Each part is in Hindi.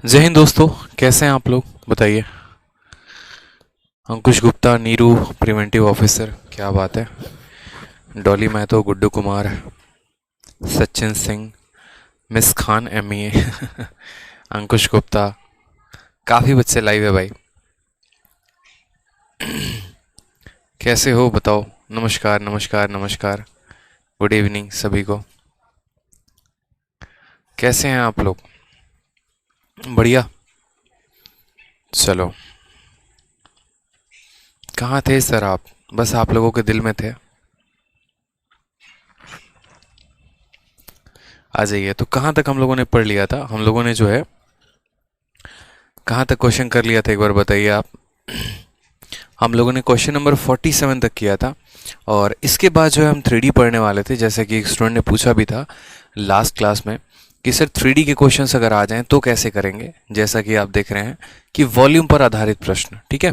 जय हिंद दोस्तों। कैसे हैं आप लोग बताइए। अंकुश गुप्ता, नीरू, प्रिवेंटिव ऑफिसर, क्या बात है। डॉली महतो, गुड्डू कुमार, सचिन सिंह, मिस खान एमईए अंकुश गुप्ता, काफ़ी बच्चे लाइव है भाई। कैसे हो बताओ। नमस्कार नमस्कार नमस्कार, गुड इवनिंग सभी को। कैसे हैं आप लोग? बढ़िया। चलो, कहाँ थे सर आप? बस आप लोगों के दिल में थे। आ जाइए। तो कहाँ तक हम लोगों ने पढ़ लिया था? हम लोगों ने जो है कहाँ तक क्वेश्चन कर लिया था, एक बार बताइए आप। हम लोगों ने क्वेश्चन नंबर 47 तक किया था और इसके बाद जो है हम 3D पढ़ने वाले थे। जैसे कि एक स्टूडेंट ने पूछा भी था लास्ट क्लास में कि सर 3D के क्वेश्चंस अगर आ जाएं तो कैसे करेंगे। जैसा कि आप देख रहे हैं कि वॉल्यूम पर आधारित प्रश्न, ठीक है।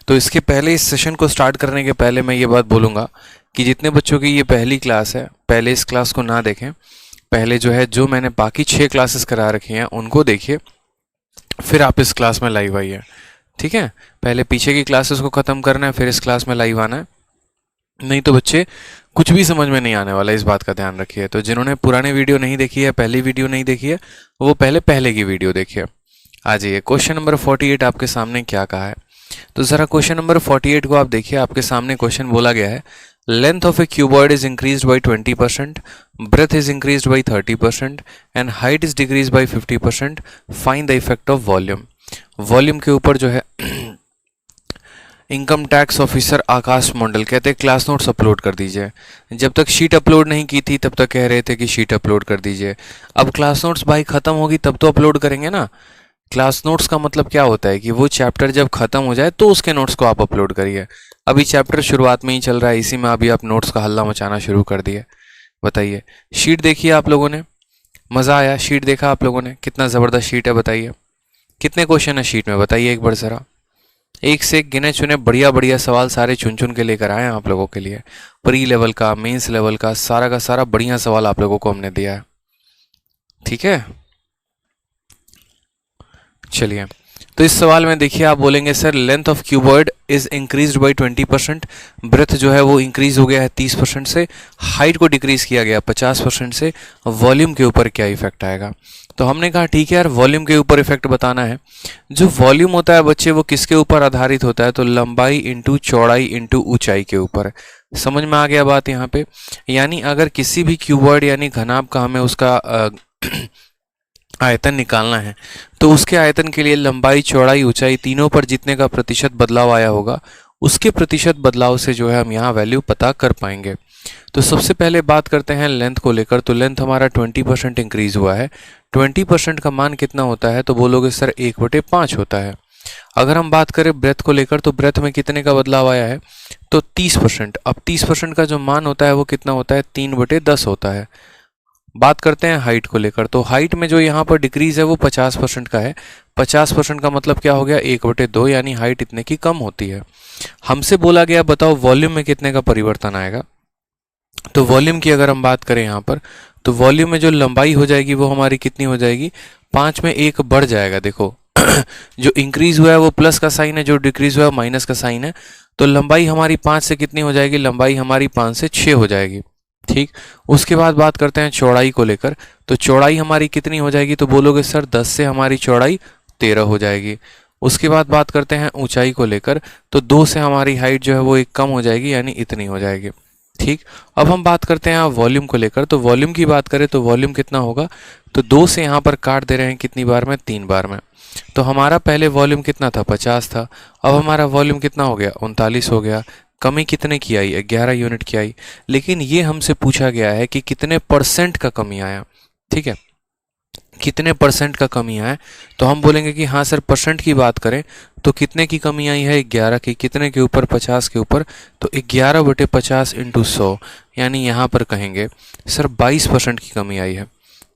तो इसके पहले, इस सेशन को स्टार्ट करने के पहले मैं ये बात बोलूँगा कि जितने बच्चों की ये पहली क्लास है, पहले इस क्लास को ना देखें। पहले जो है, जो मैंने बाकी 6 क्लासेस करा रखी हैं उनको देखिए, फिर आप इस क्लास में लाइव आइए, ठीक है। पहले पीछे की क्लासेस को ख़त्म करना है, फिर इस क्लास में लाइव आना है। नहीं तो बच्चे कुछ भी समझ में नहीं आने वाला, इस बात का ध्यान रखिए। तो जिन्होंने पुराने वीडियो नहीं देखी है, पहली वीडियो नहीं देखी है, वो पहले की वीडियो देखिए। आ जाइए, क्वेश्चन नंबर 48 आपके सामने क्या कहा है। तो ज़रा क्वेश्चन नंबर 48 को आप देखिए। आपके सामने क्वेश्चन बोला गया है, length of a cuboid is increase by 20%, breadth is increase by 30% and height is decrease by 50%, find the effect of volume. Volume के ऊपर जो है income tax officer Akash Mandal कहते हैं क्लास नोट्स अपलोड कर दीजिए। जब तक शीट अपलोड नहीं की थी तब तक कह रहे थे कि शीट अपलोड कर दीजिए। अब क्लास नोट्स भाई ख़त्म होगी तब तो अपलोड करेंगे ना। क्लास नोट्स का मतलब क्या होता है कि वो चैप्टर जब ख़त्म हो जाए तो उसके नोट्स को आप अपलोड करिए। अभी चैप्टर शुरुआत में ही चल रहा है, इसी में अभी आप नोट्स का हल्ला मचाना शुरू कर दिए। बताइए, शीट देखिए आप लोगों ने, मज़ा आया? शीट देखा आप लोगों ने? कितना ज़बरदस्त शीट है बताइए। कितने क्वेश्चन है शीट में बताइए एक बार ज़रा। एक से एक गिने चुने बढ़िया बढ़िया सवाल सारे चुन चुन के लेकर आए हैं आप लोगों के लिए। प्री लेवल का, मेंस लेवल का सारा बढ़िया सवाल आप लोगों को हमने दिया है, ठीक है। चलिए, तो इस सवाल में देखिए, आप बोलेंगे sir length of cuboid is increase by 20%, breadth जो है वो इंक्रीज हो गया है 30% से, हाइट को डिक्रीज किया गया 50% से, वॉल्यूम के ऊपर क्या इफेक्ट आएगा। तो हमने कहा ठीक है यार, वॉल्यूम के ऊपर इफेक्ट बताना है। जो वॉल्यूम होता है बच्चे, वो किसके ऊपर आधारित होता है? तो लंबाई इंटू चौड़ाई इंटू ऊंचाई के ऊपर। समझ में आ गया बात यहाँ पे। यानी अगर किसी भी क्यूबॉइड यानी घनाभ का हमें उसका आयतन निकालना है, तो उसके आयतन के लिए लंबाई चौड़ाई ऊंचाई तीनों पर जितने का प्रतिशत बदलाव आया होगा, उसके प्रतिशत बदलाव से जो है हम यहाँ वैल्यू पता कर पाएंगे। तो सबसे पहले बात करते हैं लेंथ को लेकर। तो लेंथ हमारा 20% इंक्रीज हुआ है। 20% का मान कितना होता है? तो बोलोगे सर 1/5 होता है। अगर हम बात करें ब्रेथ को लेकर, तो ब्रेथ में कितने का बदलाव आया है? तो 30%। अब 30% का जो मान होता है वो कितना होता है? 3/10 होता है। बात करते हैं हाइट को लेकर। तो हाइट में जो यहाँ पर डिक्रीज है वो 50% का है। 50% का मतलब क्या हो गया? 1/2, यानी हाइट इतने की कम होती है। हमसे बोला गया बताओ वॉल्यूम में कितने का परिवर्तन आएगा। तो वॉल्यूम की अगर हम बात करें यहाँ पर, तो वॉल्यूम में जो लंबाई हो जाएगी वो हमारी कितनी हो जाएगी? 5 में 1 बढ़ जाएगा। देखो जो इंक्रीज हुआ है वो प्लस का साइन है, जो डिक्रीज हुआ है माइनस का साइन है। तो लंबाई हमारी 5 से कितनी हो जाएगी? लंबाई हमारी 5 से 6 हो जाएगी, ठीक। उसके बाद बात करते हैं चौड़ाई को लेकर। तो चौड़ाई हमारी कितनी हो जाएगी? तो बोलोगे सर 10 से हमारी चौड़ाई 13 हो जाएगी। उसके बाद बात करते हैं ऊंचाई को लेकर। तो 2 से हमारी हाइट जो है वो 1 कम हो जाएगी, यानी इतनी हो जाएगी, ठीक। अब हम बात करते हैं वॉल्यूम को लेकर। तो वॉल्यूम की बात करें तो वॉल्यूम कितना होगा? तो 2 से यहाँ पर काट दे रहे हैं कितनी बार में? 3 बार में। तो हमारा पहले वॉल्यूम कितना था? 50 था। अब हमारा वॉल्यूम कितना हो गया? 39 हो गया। कमी कितने की आई? 11 यूनिट की आई। लेकिन ये हमसे पूछा गया है कि कितने परसेंट का कमी आया, ठीक है। कितने परसेंट का कमी आया? तो हम बोलेंगे कि हाँ सर, परसेंट की बात करें तो कितने की कमी आई है? 11 की। कितने के ऊपर? 50 के ऊपर। तो 11/50 इंटू 100, यानी यहाँ पर कहेंगे सर 22% की कमी आई है।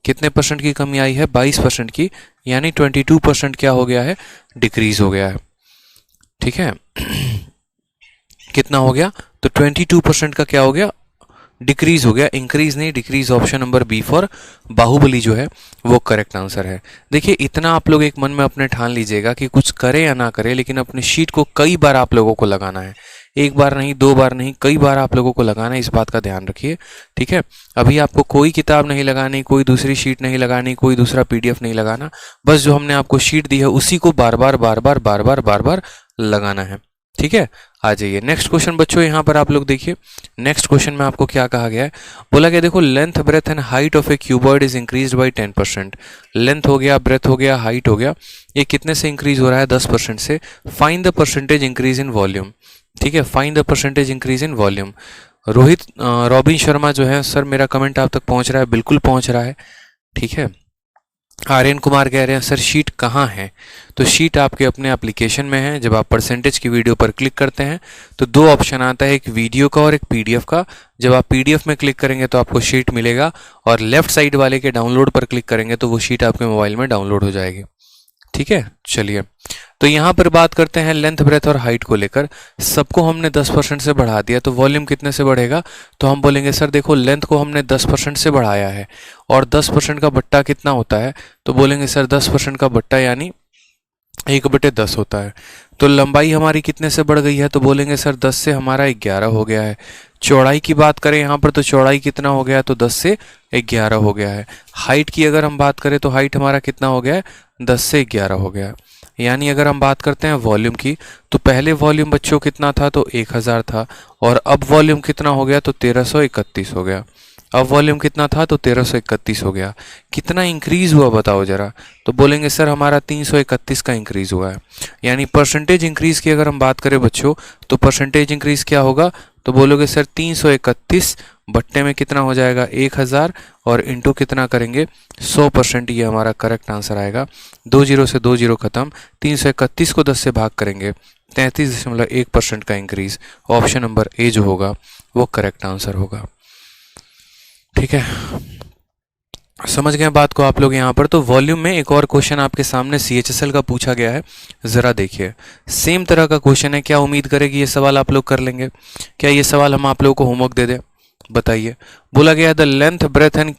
कितने परसेंट की कमी आई है? 22% की, यानी 22% क्या हो गया है? डिक्रीज हो गया है, ठीक है। कितना हो गया? तो 22% का क्या हो गया? डिक्रीज हो गया, इंक्रीज नहीं decrease. Option number B for Bahubali जो है वो करेक्ट आंसर है। देखिए इतना आप लोग एक मन में अपने ठान लीजिएगा कि कुछ करे या ना करे, लेकिन अपनी शीट को कई बार आप लोगों को लगाना है, एक बार नहीं, दो बार नहीं, कई बार आप लोगों को लगाना है, इस बात का ध्यान रखिए। ठीक है, अभी आपको कोई किताब नहीं लगानी, कोई दूसरी शीट नहीं लगानी, कोई दूसरा पीडीएफ नहीं लगाना, बस जो हमने आपको शीट दी है उसी को बार बार बार बार बार बार बार बार लगाना है। ठीक है, आ जाइए नेक्स्ट क्वेश्चन बच्चों। यहाँ पर आप लोग देखिए नेक्स्ट क्वेश्चन में आपको क्या कहा गया है। बोला गया देखो length breadth and height of a cuboid is increase by 10%। Length हो गया, ब्रेथ हो गया, हाइट हो गया, ये कितने से इंक्रीज हो रहा है? 10% से। Find the percentage increase in volume. ठीक है, find the percentage increase in volume. Rohit robin Sharma जो है, सर मेरा कमेंट आप तक पहुंच रहा है? बिल्कुल पहुंच रहा है। ठीक है, आर्यन कुमार कह रहे हैं सर शीट कहाँ है? तो शीट आपके अपने एप्लीकेशन में है। जब आप परसेंटेज की वीडियो पर क्लिक करते हैं तो दो ऑप्शन आता है, एक वीडियो का और एक पीडीएफ का। जब आप पीडीएफ में क्लिक करेंगे तो आपको शीट मिलेगा, और लेफ्ट साइड वाले के डाउनलोड पर क्लिक करेंगे तो वो शीट आपके मोबाइल में डाउनलोड हो जाएगी। ठीक है, चलिए तो यहाँ पर बात करते हैं लेंथ ब्रेथ और हाइट को लेकर। सबको हमने 10% से बढ़ा दिया, तो वॉल्यूम कितने से बढ़ेगा? तो हम बोलेंगे सर देखो लेंथ को हमने 10% से बढ़ाया है, और 10% का बट्टा कितना होता है? तो बोलेंगे सर 10% का बट्टा यानी 1/10 होता है। तो लंबाई हमारी कितने से बढ़ गई है? तो बोलेंगे सर 10 से हमारा 11 हो गया है। चौड़ाई की बात करें यहाँ पर, तो चौड़ाई कितना हो गया? तो 10 से 11 हो गया है। हाइट की अगर हम बात करें तो हाइट हमारा कितना हो गया है? 10 से 11 हो गया है। यानी अगर हम बात करते हैं वॉल्यूम की, तो पहले वॉल्यूम बच्चों कितना था? तो 1000 था, और अब वॉल्यूम कितना हो गया? तो 1331 हो गया। अब वॉल्यूम कितना था? तो 1331 हो गया। कितना इंक्रीज हुआ बताओ जरा? तो बोलेंगे सर हमारा 331 का इंक्रीज हुआ है। यानी परसेंटेज इंक्रीज की अगर हम बात करें बच्चों, तो परसेंटेज इंक्रीज क्या होगा? तो बोलोगे सर 331 बट्टे में कितना हो जाएगा? 1000, और इंटू कितना करेंगे? 100%। ये हमारा करेक्ट आंसर आएगा। 2 जीरो से 2 जीरो खत्म, 331 को 10 से भाग करेंगे, 33.1% का इंक्रीज। ऑप्शन नंबर ए जो होगा वो करेक्ट आंसर होगा। ठीक है, समझ गए बात को आप लोग यहाँ पर। तो वॉल्यूम में एक और क्वेश्चन आपके सामने सीएचएसएल का पूछा गया है, जरा देखिए। सेम तरह का क्वेश्चन है, क्या उम्मीद करें कि ये सवाल आप लोग कर लेंगे? क्या ये सवाल हम आप लोगों को होमवर्क दे दें? बताइए। बोला गया the length breadth and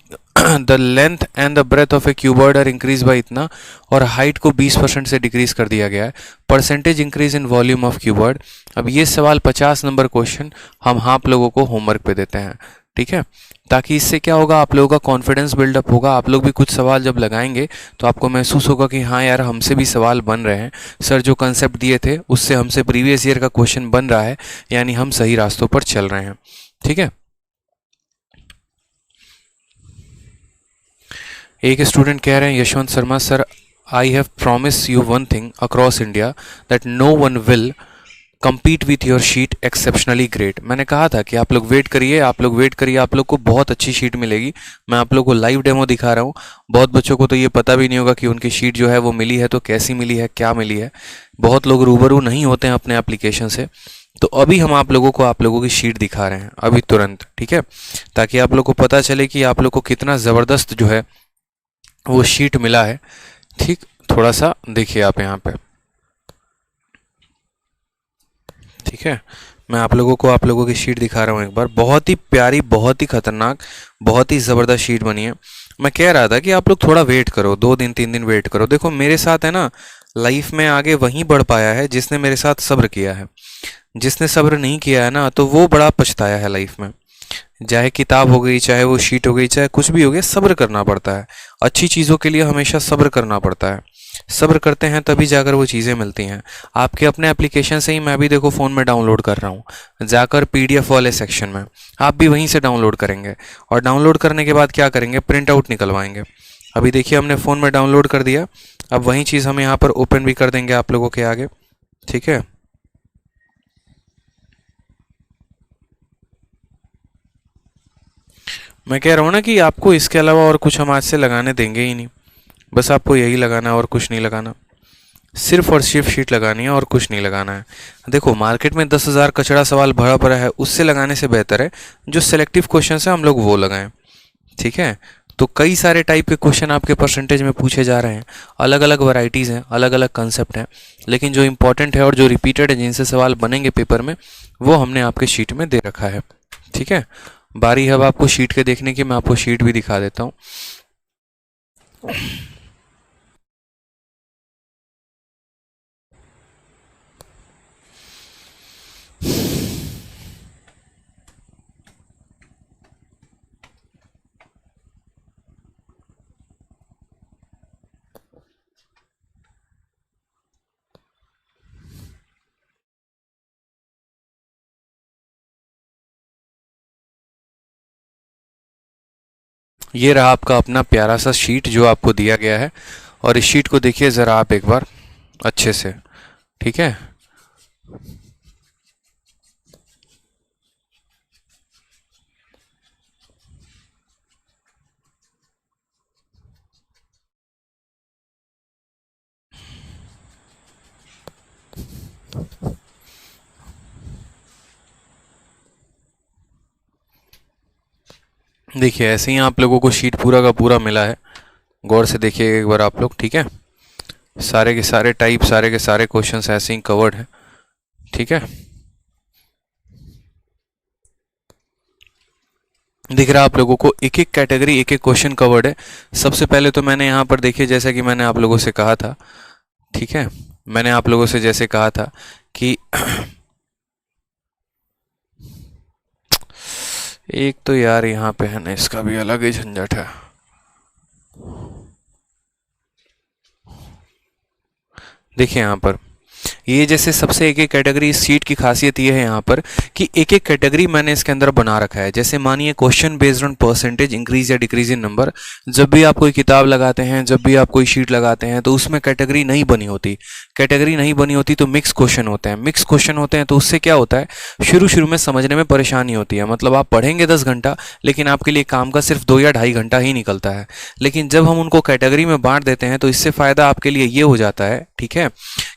the length and the breadth of a cuboid are increase by इतना, और हाइट को 20% से डिक्रीज कर दिया गया है। Percentage increase in volume of cuboid. अब ये सवाल 50 नंबर क्वेश्चन हम आप लोगों को होमवर्क पे देते हैं। ठीक है, ताकि इससे क्या होगा, आप लोगों का कॉन्फिडेंस बिल्डअप होगा। आप लोग भी कुछ सवाल जब लगाएंगे तो आपको महसूस होगा कि हाँ यार हमसे भी सवाल बन रहे हैं, सर जो कंसेप्ट दिए थे उससे हमसे प्रीवियस ईयर का क्वेश्चन बन रहा है, यानी हम सही रास्तों पर चल रहे हैं। ठीक है, एक स्टूडेंट कह रहे हैं Yashwant Sharma sir, I have promise you one thing across India that no one will compete with your sheet exceptionally great। मैंने कहा था कि आप लोग वेट करिए, आप लोग वेट करिए, आप लोग को बहुत अच्छी शीट मिलेगी। मैं आप लोग को लाइव डेमो दिखा रहा हूँ। बहुत बच्चों को तो ये पता भी नहीं होगा कि उनकी शीट जो है वो मिली है तो कैसी मिली है, क्या मिली है। बहुत लोग रूबरू नहीं होते हैं अपने एप्लीकेशन से। तो अभी हम आप लोगों को आप लोगों की शीट दिखा रहे हैं अभी तुरंत। ठीक है, ताकि आप लोग को पता चले कि आप लोग को कितना ज़बरदस्त जो है वो शीट मिला है। ठीक, थोड़ा सा देखिए आप यहाँ पे। ठीक है, मैं आप लोगों की शीट दिखा रहा हूँ एक बार। बहुत ही प्यारी, बहुत ही खतरनाक, बहुत ही ज़बरदस्त शीट बनी है। मैं कह रहा था कि आप लोग थोड़ा वेट करो, 2 दिन 3 दिन वेट करो। देखो मेरे साथ है ना, लाइफ में आगे वहीं बढ़ पाया है जिसने मेरे साथ सब्र किया है। जिसने सब्र नहीं किया है ना, तो वो बड़ा पछताया है लाइफ में। चाहे किताब हो गई, चाहे वो शीट हो गई, चाहे कुछ भी हो गया, सब्र करना पड़ता है। अच्छी चीज़ों के लिए हमेशा सब्र करना पड़ता है। सब्र करते हैं तभी जाकर वो चीज़ें मिलती हैं। आपके अपने एप्लीकेशन से ही मैं भी देखो फ़ोन में डाउनलोड कर रहा हूँ, जाकर पीडीएफ वाले सेक्शन में आप भी वहीं से डाउनलोड करेंगे, और डाउनलोड करने के बाद क्या करेंगे, प्रिंट आउट निकलवाएंगे। अभी देखिए हमने फ़ोन में डाउनलोड कर दिया, अब वही चीज़ हम यहाँ पर ओपन भी कर देंगे आप लोगों के आगे। ठीक है, मैं कह रहा हूँ ना कि आपको इसके अलावा और कुछ हम आज से लगाने देंगे ही नहीं। बस आपको यही लगाना है और कुछ नहीं लगाना, सिर्फ और सिर्फ शीट लगानी है और कुछ नहीं लगाना है। देखो मार्केट में 10,000 कचड़ा सवाल भरा पड़ा है, उससे लगाने से बेहतर है जो सिलेक्टिव क्वेश्चन है हम लोग वो लगाएं। ठीक है, तो कई सारे टाइप के क्वेश्चन आपके परसेंटेज में पूछे जा रहे हैं, अलग अलग वैरायटीज़ हैं, अलग अलग कंसेप्ट हैं, लेकिन जो इंपॉर्टेंट है और जो रिपीटेड है, जिनसे सवाल बनेंगे पेपर में, वो हमने आपके शीट में दे रखा है। ठीक है, बारी है अब आपको शीट के देखने की, मैं आपको शीट भी दिखा देता हूँ। ये रहा आपका अपना प्यारा सा शीट जो आपको दिया गया है, और इस शीट को देखिए ज़रा आप एक बार अच्छे से, ठीक है। देखिए ऐसे ही आप लोगों को शीट पूरा का पूरा मिला है, गौर से देखिए एक बार आप लोग, ठीक है। सारे के सारे टाइप, सारे के सारे क्वेश्चंस ऐसे ही कवर्ड हैं, ठीक है। दिख रहा है आप लोगों को, एक एक कैटेगरी एक एक क्वेश्चन कवर्ड है। सबसे पहले तो मैंने यहाँ पर देखिए, जैसा कि मैंने आप लोगों से कहा था, ठीक है, मैंने आप लोगों से जैसे कहा था कि एक तो यार यहाँ पे है ना, इसका भी अलग ही झंझट है। देखिए यहाँ पर ये जैसे सबसे एक एक कैटेगरी, इस सीट की खासियत ये है यहाँ पर कि एक एक कैटेगरी मैंने इसके अंदर बना रखा है। जैसे मानिए question based on percentage increase या डिक्रीज इन नंबर, जब भी आप कोई किताब लगाते हैं, जब भी आप कोई शीट लगाते हैं, तो उसमें कैटेगरी नहीं बनी होती। कैटेगरी नहीं बनी होती तो मिक्स क्वेश्चन होते हैं। मिक्स क्वेश्चन होते हैं तो उससे क्या होता है, शुरू शुरू में समझने में परेशानी होती है। मतलब आप पढ़ेंगे 10 घंटा, लेकिन आपके लिए काम का सिर्फ 2 या ढाई घंटा ही निकलता है। लेकिन जब हम उनको कैटेगरी में बांट देते हैं तो इससे फ़ायदा आपके लिए ये हो जाता है, ठीक है,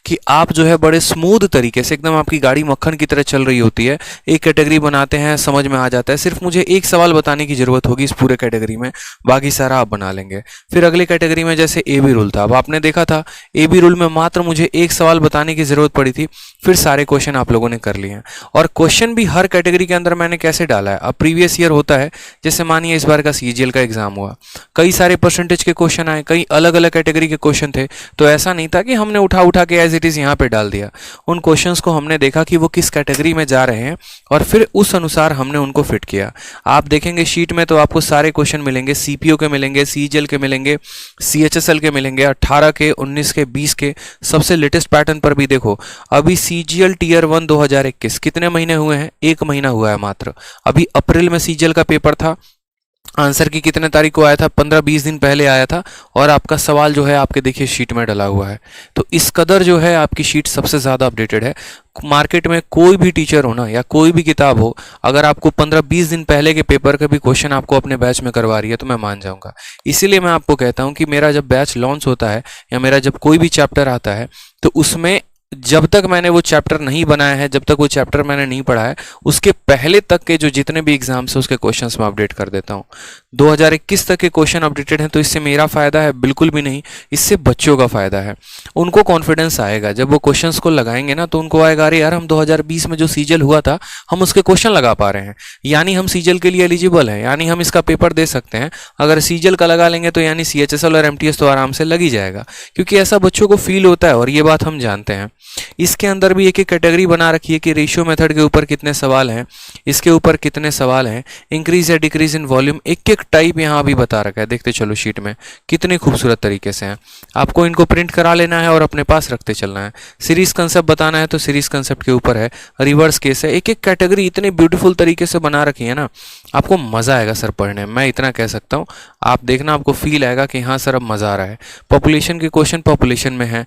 कि आप जो है बड़े स्मूथ तरीके से, एकदम आपकी गाड़ी मक्खन की तरह चल रही होती है। एक कैटेगरी बनाते हैं, समझ में आ जाता है, सिर्फ मुझे एक सवाल बताने की जरूरत होगी इस पूरे कैटेगरी में, बाकी सारा आप बना लेंगे। फिर अगले कैटेगरी में जैसे ए बी रूल था, अब आपने देखा था ए बी रूल में मात्र मुझे एक सवाल बताने की जरूरत पड़ी थी, फिर सारे क्वेश्चन आप लोगों ने कर लिए हैं। और क्वेश्चन भी हर कैटेगरी के अंदर मैंने कैसे डाला है, अब प्रीवियस ईयर होता है, जैसे मानिए इस बार का सीजीएल का एग्जाम हुआ, कई सारे परसेंटेज के क्वेश्चन आए, कई अलग अलग कैटेगरी के क्वेश्चन थे, तो ऐसा नहीं था कि हमने उठा उठा के एज इट इज यहाँ पे डाल दिया। उन क्वेश्चंस को हमने देखा कि वो किस कैटेगरी में जा रहे हैं, और फिर उस अनुसार हमने उनको फिट किया। आप देखेंगे शीट में तो आपको सारे क्वेश्चन मिलेंगे, सीपीओ के मिलेंगे, सीजीएल के मिलेंगे, सीएचएसएल के मिलेंगे, 18 के, 19 के, 20 के। सबसे लेटेस्ट पैटर्न पर भी देखो, अभी सीजीएल टीयर 1 2021 कितने महीने हुए हैं, 1 महीना हुआ है मात्र। अभी अप्रैल में सीजीएल का पेपर था, आंसर की कितने तारीख को आया था, 15-20 दिन पहले आया था, और आपका सवाल जो है आपके देखिए शीट में डला हुआ है। तो इस कदर जो है आपकी शीट सबसे ज़्यादा अपडेटेड है। मार्केट में कोई भी टीचर हो ना, या कोई भी किताब हो, अगर आपको 15-20 दिन पहले के पेपर का भी क्वेश्चन आपको अपने बैच में करवा रही है तो मैं मान जाऊंगा। इसीलिए मैं आपको कहता हूं कि मेरा जब बैच लॉन्च होता है, या मेरा जब कोई भी चैप्टर आता है, तो उसमें जब तक मैंने वो चैप्टर नहीं बनाया है, जब तक वो चैप्टर मैंने नहीं पढ़ा है, उसके पहले तक के जो जितने भी एग्जाम्स हैं उसके क्वेश्चंस मैं अपडेट कर देता हूँ। 2021 तक के क्वेश्चन अपडेटेड हैं, तो इससे मेरा फ़ायदा है बिल्कुल भी नहीं, इससे बच्चों का फ़ायदा है। उनको कॉन्फिडेंस आएगा जब वो क्वेश्चंस को लगाएंगे ना, तो उनको आएगा अरे यार हम 2020 में जो सीजल हुआ था हम उसके क्वेश्चन लगा पा रहे हैं, यानी हम सीजल के लिए एलिजिबल हैं, यानी हम इसका पेपर दे सकते हैं। अगर सीजल का लगा लेंगे तो यानी सीएचएसएल और एमटीएस तो आराम से लग ही जाएगा, क्योंकि ऐसा बच्चों को फील होता है और ये बात हम जानते हैं। इसके अंदर भी एक एक कैटेगरी बना रखी है कि रेशियो मेथड के ऊपर कितने सवाल हैं, इसके ऊपर कितने सवाल हैं, इंक्रीज या डिक्रीज इन वॉल्यूम, एक एक टाइप यहाँ भी बता रखा है। देखते चलो शीट में कितने खूबसूरत तरीके से हैं। आपको इनको प्रिंट करा लेना है और अपने पास रखते चलना है। सीरीज कंसेप्ट बताना है तो सीरीज कंसेप्ट के ऊपर है, रिवर्स केस है, एक एक कैटेगरी इतने ब्यूटीफुल तरीके से बना रखी है ना, आपको मज़ा आएगा सर पढ़ने में, मैं इतना कह सकता हूँ। आप देखना, आपको फील आएगा कि हाँ सर अब मज़ा आ रहा है। पॉपुलेशन के क्वेश्चन पॉपुलेशन में है,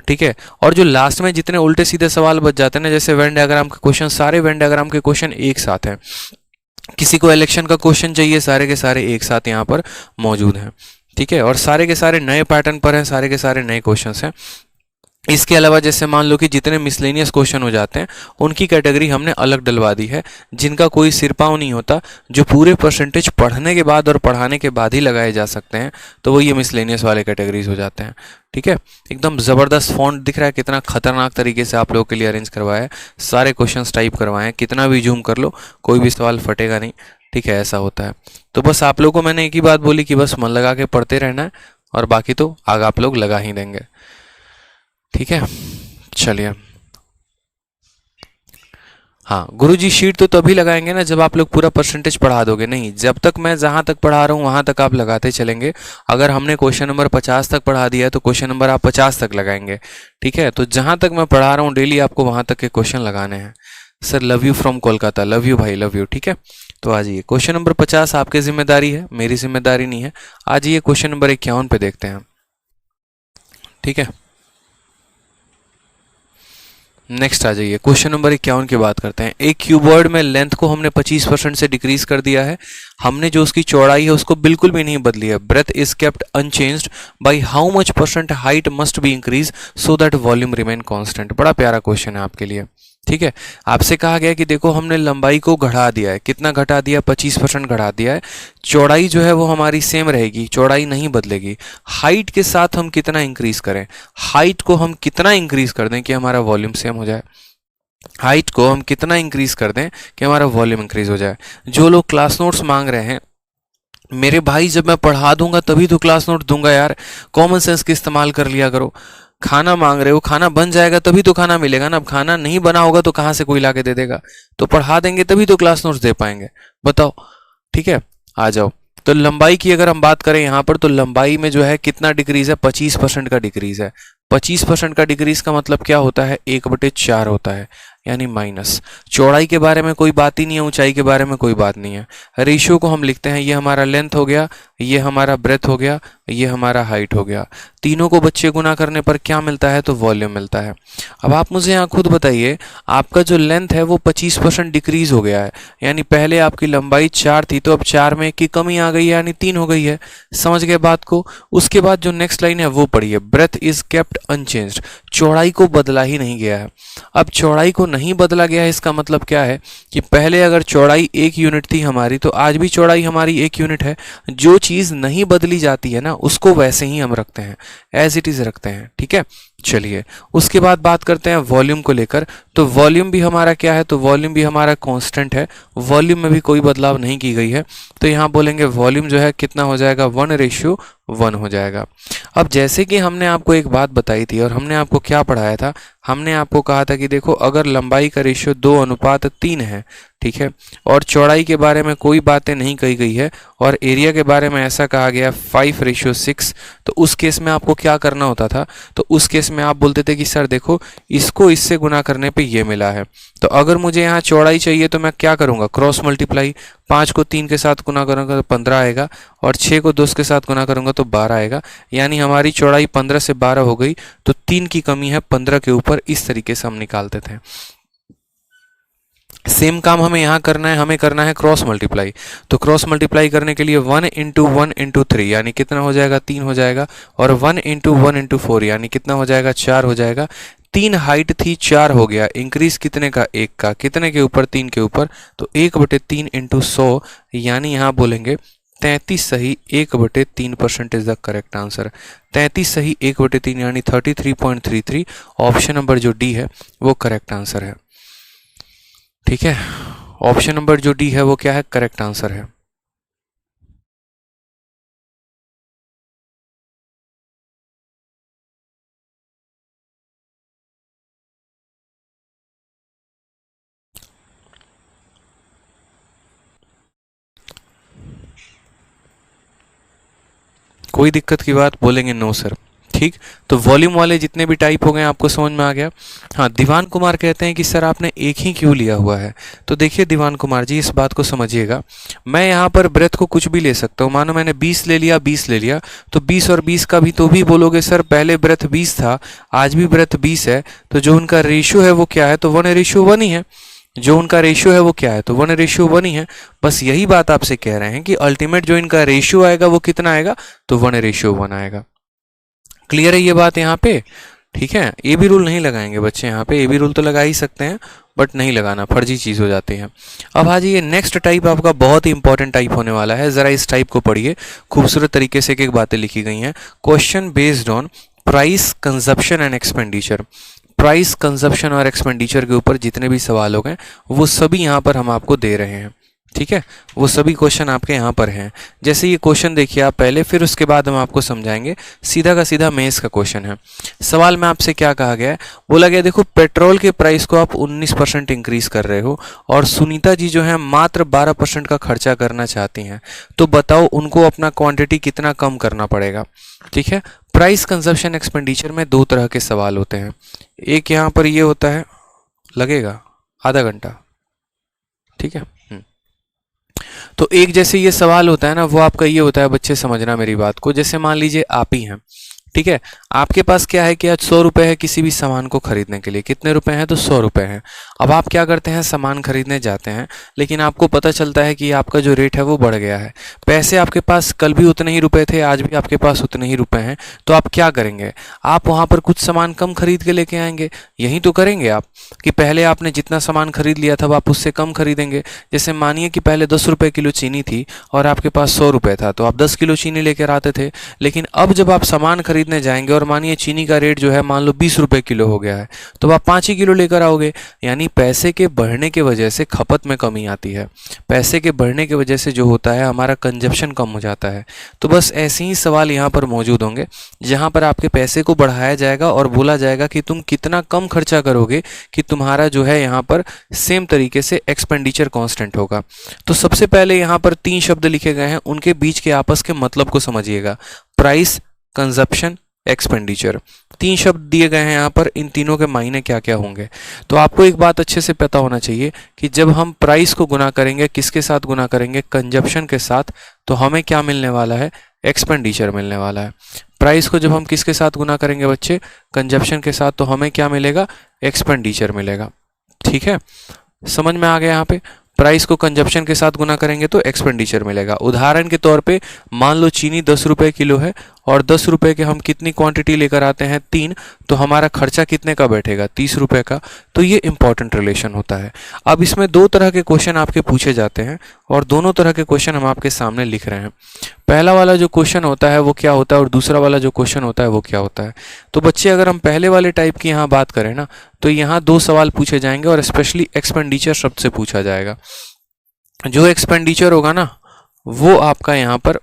ठीक है। और जो लास्ट में जितने उल्टे सीधे सवाल बच जाते हैं ना, जैसे वेन डायग्राम के क्वेश्चन, सारे वेन डायग्राम के क्वेश्चन एक साथ हैं। किसी को इलेक्शन का क्वेश्चन चाहिए, सारे के सारे एक साथ यहाँ पर मौजूद हैं, ठीक है। और सारे के सारे नए पैटर्न पर हैं, सारे के सारे नए क्वेश्चंस हैं। इसके अलावा जैसे मान लो कि जितने मिसलेनियस क्वेश्चन हो जाते हैं उनकी कैटेगरी हमने अलग डलवा दी है, जिनका कोई सिर पाँव नहीं होता, जो पूरे परसेंटेज पढ़ने के बाद और पढ़ाने के बाद ही लगाए जा सकते हैं, तो वो ये मिसलेनियस वाले कैटेगरीज हो जाते हैं, ठीक है। एकदम ज़बरदस्त फॉन्ट दिख रहा है, कितना खतरनाक तरीके से आप लोगों के लिए अरेंज करवाया है, सारे क्वेश्चंस टाइप करवाए हैं, कितना भी जूम कर लो कोई भी सवाल फटेगा नहीं, ठीक है, ऐसा होता है। तो बस आप लोगों को मैंने एक ही बात बोली कि बस मन लगा के पढ़ते रहना है और बाकी तो आगे आप लोग लगा ही देंगे। ठीक है, चलिए। हाँ गुरुजी, शीट तो तभी लगाएंगे ना जब आप लोग पूरा परसेंटेज पढ़ा दोगे। नहीं, जब तक मैं जहाँ तक पढ़ा रहा हूँ वहाँ तक आप लगाते चलेंगे। अगर हमने क्वेश्चन नंबर 50 तक पढ़ा दिया है तो क्वेश्चन नंबर आप 50 तक लगाएंगे। ठीक है, तो जहाँ तक मैं पढ़ा रहा हूँ डेली आपको वहाँ तक के क्वेश्चन लगाने हैं। Sir love you from Kolkata, love you भाई, लव यू। ठीक है, तो आ जाइए। क्वेश्चन नंबर 50 आपकी जिम्मेदारी है, मेरी जिम्मेदारी नहीं है। आ जाइए क्वेश्चन नंबर 51 पे देखते हैं। ठीक है, नेक्स्ट आ जाइए, क्वेश्चन नंबर 51 की बात करते हैं। एक क्यूबॉइड में लेंथ को हमने 25% से डिक्रीज कर दिया है। हमने जो उसकी चौड़ाई है उसको बिल्कुल भी नहीं बदली है। Breadth is kept unchanged, by how much percent height must be increase so that volume remain constant. बड़ा प्यारा क्वेश्चन है आपके लिए। ठीक है, आपसे कहा गया कि देखो हमने लंबाई को घटा दिया है। कितना घटा दिया? 25% घटा दिया है। चौड़ाई जो है वो हमारी सेम रहेगी, चौड़ाई नहीं बदलेगी। हाइट के साथ हम कितना इंक्रीज करें? हाइट को हम कितना इंक्रीज कर दें कि हमारा वॉल्यूम सेम हो जाए? हाइट को हम कितना इंक्रीज कर दें कि हमारा वॉल्यूम इंक्रीज हो जाए? जो लोग क्लास नोट्स मांग रहे हैं, मेरे भाई जब मैं पढ़ा दूंगा तभी तो क्लास नोट दूंगा यार। कॉमन सेंस का इस्तेमाल कर लिया करो। खाना मांग रहे हो, खाना बन जाएगा तभी तो खाना मिलेगा ना। अब खाना नहीं बना होगा तो कहाँ से कोई ला के दे देगा? तो पढ़ा देंगे तभी तो क्लास नोट्स दे पाएंगे। बताओ। ठीक है, आ जाओ। तो लंबाई की अगर हम बात करें यहाँ पर, तो लंबाई में जो है कितना डिक्रीज है? 25% का डिक्रीज है। 25% का डिक्रीज का मतलब क्या होता है? 1/4 होता है, यानी माइनस। चौड़ाई के बारे में कोई बात ही नहीं है, ऊंचाई के बारे में कोई बात नहीं है। रेशियो को हम लिखते हैं, ये हमारा लेंथ हो गया, ये हमारा ब्रेथ हो गया, ये हमारा हाइट हो गया। तीनों को बच्चे गुना करने पर क्या मिलता है? तो वॉल्यूम मिलता है। अब आप मुझे यहाँ खुद बताइए, आपका जो लेंथ है वो 25% डिक्रीज हो गया है, यानी पहले आपकी लंबाई 4 थी तो अब 4 में 1 की कमी आ गई है, यानी 3 हो गई है। समझ गए बात को? उसके बाद जो नेक्स्ट लाइन है वो पढ़िए, ब्रेथ इज केप्ट अनचेंज्ड। चौड़ाई को बदला ही नहीं गया है। अब चौड़ाई को नहीं बदला गया है, इसका मतलब क्या है कि पहले अगर चौड़ाई 1 यूनिट थी हमारी, तो आज भी चौड़ाई हमारी 1 यूनिट है। जो चीज़ नहीं बदली जाती है ना, उसको वैसे ही हम रखते हैं, एज इट इज़ रखते हैं। ठीक है, चलिए उसके बाद बात करते हैं वॉल्यूम को लेकर। तो वॉल्यूम भी हमारा क्या है? तो वॉल्यूम भी हमारा कांस्टेंट है। वॉल्यूम में भी कोई बदलाव नहीं की गई है। तो यहाँ बोलेंगे वॉल्यूम जो है कितना हो जाएगा? 1:1 हो जाएगा। अब जैसे कि हमने आपको एक बात बताई थी, और हमने आपको क्या पढ़ाया था? हमने आपको कहा था कि देखो अगर लंबाई का रेशियो 2:3 है, ठीक है, और चौड़ाई के बारे में कोई बातें नहीं कही गई है, और एरिया के बारे में ऐसा कहा गया 5:6, तो उस केस में आपको क्या करना होता था? तो उस केस में आप बोलते थे कि सर देखो इसको इससे गुना करने पे ये मिला है। तो अगर मुझे यहाँ चौड़ाई चाहिए तो मैं क्या करूँगा? Cross multiply. 5 को 3 के साथ गुना करूँगा तो 15 आएगा, और 6 को 2 के साथ गुना करूँगा तो 12 आएगा, यानी हमारी चौड़ाई 15 से 12 हो गई। तो 3 की कमी है 15 के ऊपर। इस तरीके से हम निकालते थे। सेम काम हमें यहाँ करना है, हमें करना है क्रॉस मल्टीप्लाई। तो क्रॉस मल्टीप्लाई करने के लिए 1 × 1 × 3 यानी कितना हो जाएगा? 3 हो जाएगा, और 1 × 1 × 4 यानी कितना हो जाएगा? 4 हो जाएगा। 3 हाइट थी, 4 हो गया। इंक्रीज कितने का? 1 का। कितने के ऊपर? 3 के ऊपर। तो 1/3 × 100, यानी यहाँ बोलेंगे 33 सही 1/3% इज द करेक्ट आंसर। 33 सही 1/3 यानी 33.33। ऑप्शन नंबर जो डी है वो करेक्ट आंसर है। ठीक है, ऑप्शन नंबर जो डी है वो क्या है? करेक्ट आंसर है। कोई दिक्कत की बात? बोलेंगे नो सर। ठीक, तो वॉल्यूम वाले जितने भी टाइप हो गए आपको समझ में आ गया। हाँ, दीवान कुमार कहते हैं कि सर आपने एक ही क्यों लिया हुआ है? तो देखिए दीवान कुमार जी, इस बात को समझिएगा। मैं यहाँ पर ब्रेथ को कुछ भी ले सकता हूँ। मानो मैंने 20 ले लिया, 20 ले लिया, तो 20 और 20 का भी तो भी बोलोगे सर पहले ब्रेथ 20 था, आज भी ब्रेथ 20 है, तो जो उनका रेशियो है वो क्या है? तो 1:1 ही है। जो उनका रेशियो है वो क्या है? तो 1:1 ही है। बस यही बात आपसे कह रहे हैं कि अल्टीमेट जो इनका रेशियो आएगा वो कितना आएगा? तो 1:1 आएगा। क्लियर है ये बात यहाँ पे? ठीक है, ए बी रूल नहीं लगाएंगे बच्चे यहाँ पे। ए बी रूल तो लगा ही सकते हैं, बट नहीं लगाना, फर्जी चीज़ हो जाती है। अब आ जाइए, नेक्स्ट टाइप आपका बहुत ही इंपॉर्टेंट टाइप होने वाला है। ज़रा इस टाइप को पढ़िए, खूबसूरत तरीके से एक एक बातें लिखी गई हैं। Question based on price, consumption and expenditure. Price, consumption और एक्सपेंडिचर के ऊपर जितने भी सवाल हो गए वो सभी यहाँ पर हम आपको दे रहे हैं। ठीक है, वो सभी क्वेश्चन आपके यहाँ पर हैं। जैसे ये क्वेश्चन देखिए आप पहले, फिर उसके बाद हम आपको समझाएंगे। सीधा का सीधा मेंस का क्वेश्चन है। सवाल में आपसे क्या कहा गया है, बोला गया देखो पेट्रोल के प्राइस को आप 19% इंक्रीज कर रहे हो और सुनीता जी जो है मात्र 12% का खर्चा करना चाहती हैं, तो बताओ उनको अपना क्वांटिटी कितना कम करना पड़ेगा। ठीक है, प्राइस कंजप्शन एक्सपेंडिचर में दो तरह के सवाल होते हैं। एक यहाँ पर ये होता है, लगेगा आधा घंटा, ठीक है। तो एक जैसे ये सवाल होता है ना, वो आपका ये होता है, बच्चे समझना मेरी बात को। जैसे मान लीजिए आप ही हैं, ठीक है, आपके पास क्या है कि आज 100 रुपए है किसी भी सामान को खरीदने के लिए। कितने रुपए हैं, तो 100 रुपए हैं। अब आप क्या करते हैं, सामान खरीदने जाते हैं, लेकिन आपको पता चलता है कि आपका जो रेट है वो बढ़ गया है। पैसे आपके पास कल भी उतने ही रुपए थे, आज भी आपके पास उतने ही रुपए हैं, तो आप क्या करेंगे, आप वहां पर कुछ सामान कम खरीद के लेके आएंगे। यही तो करेंगे आप, कि पहले आपने जितना सामान खरीद लिया था आप उससे कम खरीदेंगे। जैसे मानिए कि पहले 10 रुपए किलो चीनी थी और आपके पास 100 रुपए था, तो आप 10 किलो चीनी लेकर आते थे। लेकिन अब जब आप सामान खरीदने जाएंगे और मानिए चीनी का रेट जो है मान लो 20 रुपए किलो हो गया है, तो आप 5 ही किलो लेकर आओगे। यानी पैसे के बढ़ने की वजह से खपत में कमी आती है। पैसे के बढ़ने की वजह से जो होता है, हमारा कंजप्शन कम हो जाता है। तो बस ऐसे ही सवाल यहाँ पर मौजूद होंगे, जहाँ पर आपके पैसे को बढ़ाया जाएगा और बोला जाएगा कि तुम कितना कम खर्चा करोगे कि तुम्हारा जो है यहाँ पर सेम तरीके से एक्सपेंडिचर कांस्टेंट होगा। तो सबसे पहले यहाँ पर 3 शब्द लिखे गए हैं, उनके बीच के आपस के मतलब को समझिएगा। प्राइस, कंजप्शन, एक्सपेंडिचर, 3 शब्द दिए गए हैं यहाँ पर। इन तीनों के मायने क्या क्या होंगे, तो आपको एक बात अच्छे से पता होना चाहिए कि जब हम प्राइस को गुना करेंगे, किसके साथ गुना करेंगे, कंजप्शन के साथ, तो हमें क्या मिलने वाला है, एक्सपेंडिचर मिलने वाला है। प्राइस को जब हम किसके साथ गुना करेंगे बच्चे, कंजप्शन के साथ, तो हमें क्या मिलेगा, एक्सपेंडिचर मिलेगा। ठीक है, समझ में आ गया। यहाँ पे प्राइस को कंजप्शन के साथ गुना करेंगे तो एक्सपेंडिचर मिलेगा। उदाहरण के तौर पे मान लो चीनी 10 रुपए किलो है और 10 रुपए के हम कितनी क्वांटिटी लेकर आते हैं, 3, तो हमारा खर्चा कितने का बैठेगा, 30 रुपए का। तो ये इंपॉर्टेंट रिलेशन होता है। अब इसमें 2 तरह के क्वेश्चन आपके पूछे जाते हैं और दोनों तरह के क्वेश्चन हम आपके सामने लिख रहे हैं। पहला वाला जो क्वेश्चन होता है वो क्या होता है और दूसरा वाला जो क्वेश्चन होता है वो क्या होता है। तो बच्चे अगर हम पहले वाले टाइप की यहाँ बात करें ना, तो यहाँ 2 सवाल पूछे जाएंगे और स्पेशली एक्सपेंडिचर शब्द से पूछा जाएगा। जो एक्सपेंडिचर होगा ना, वो आपका यहाँ पर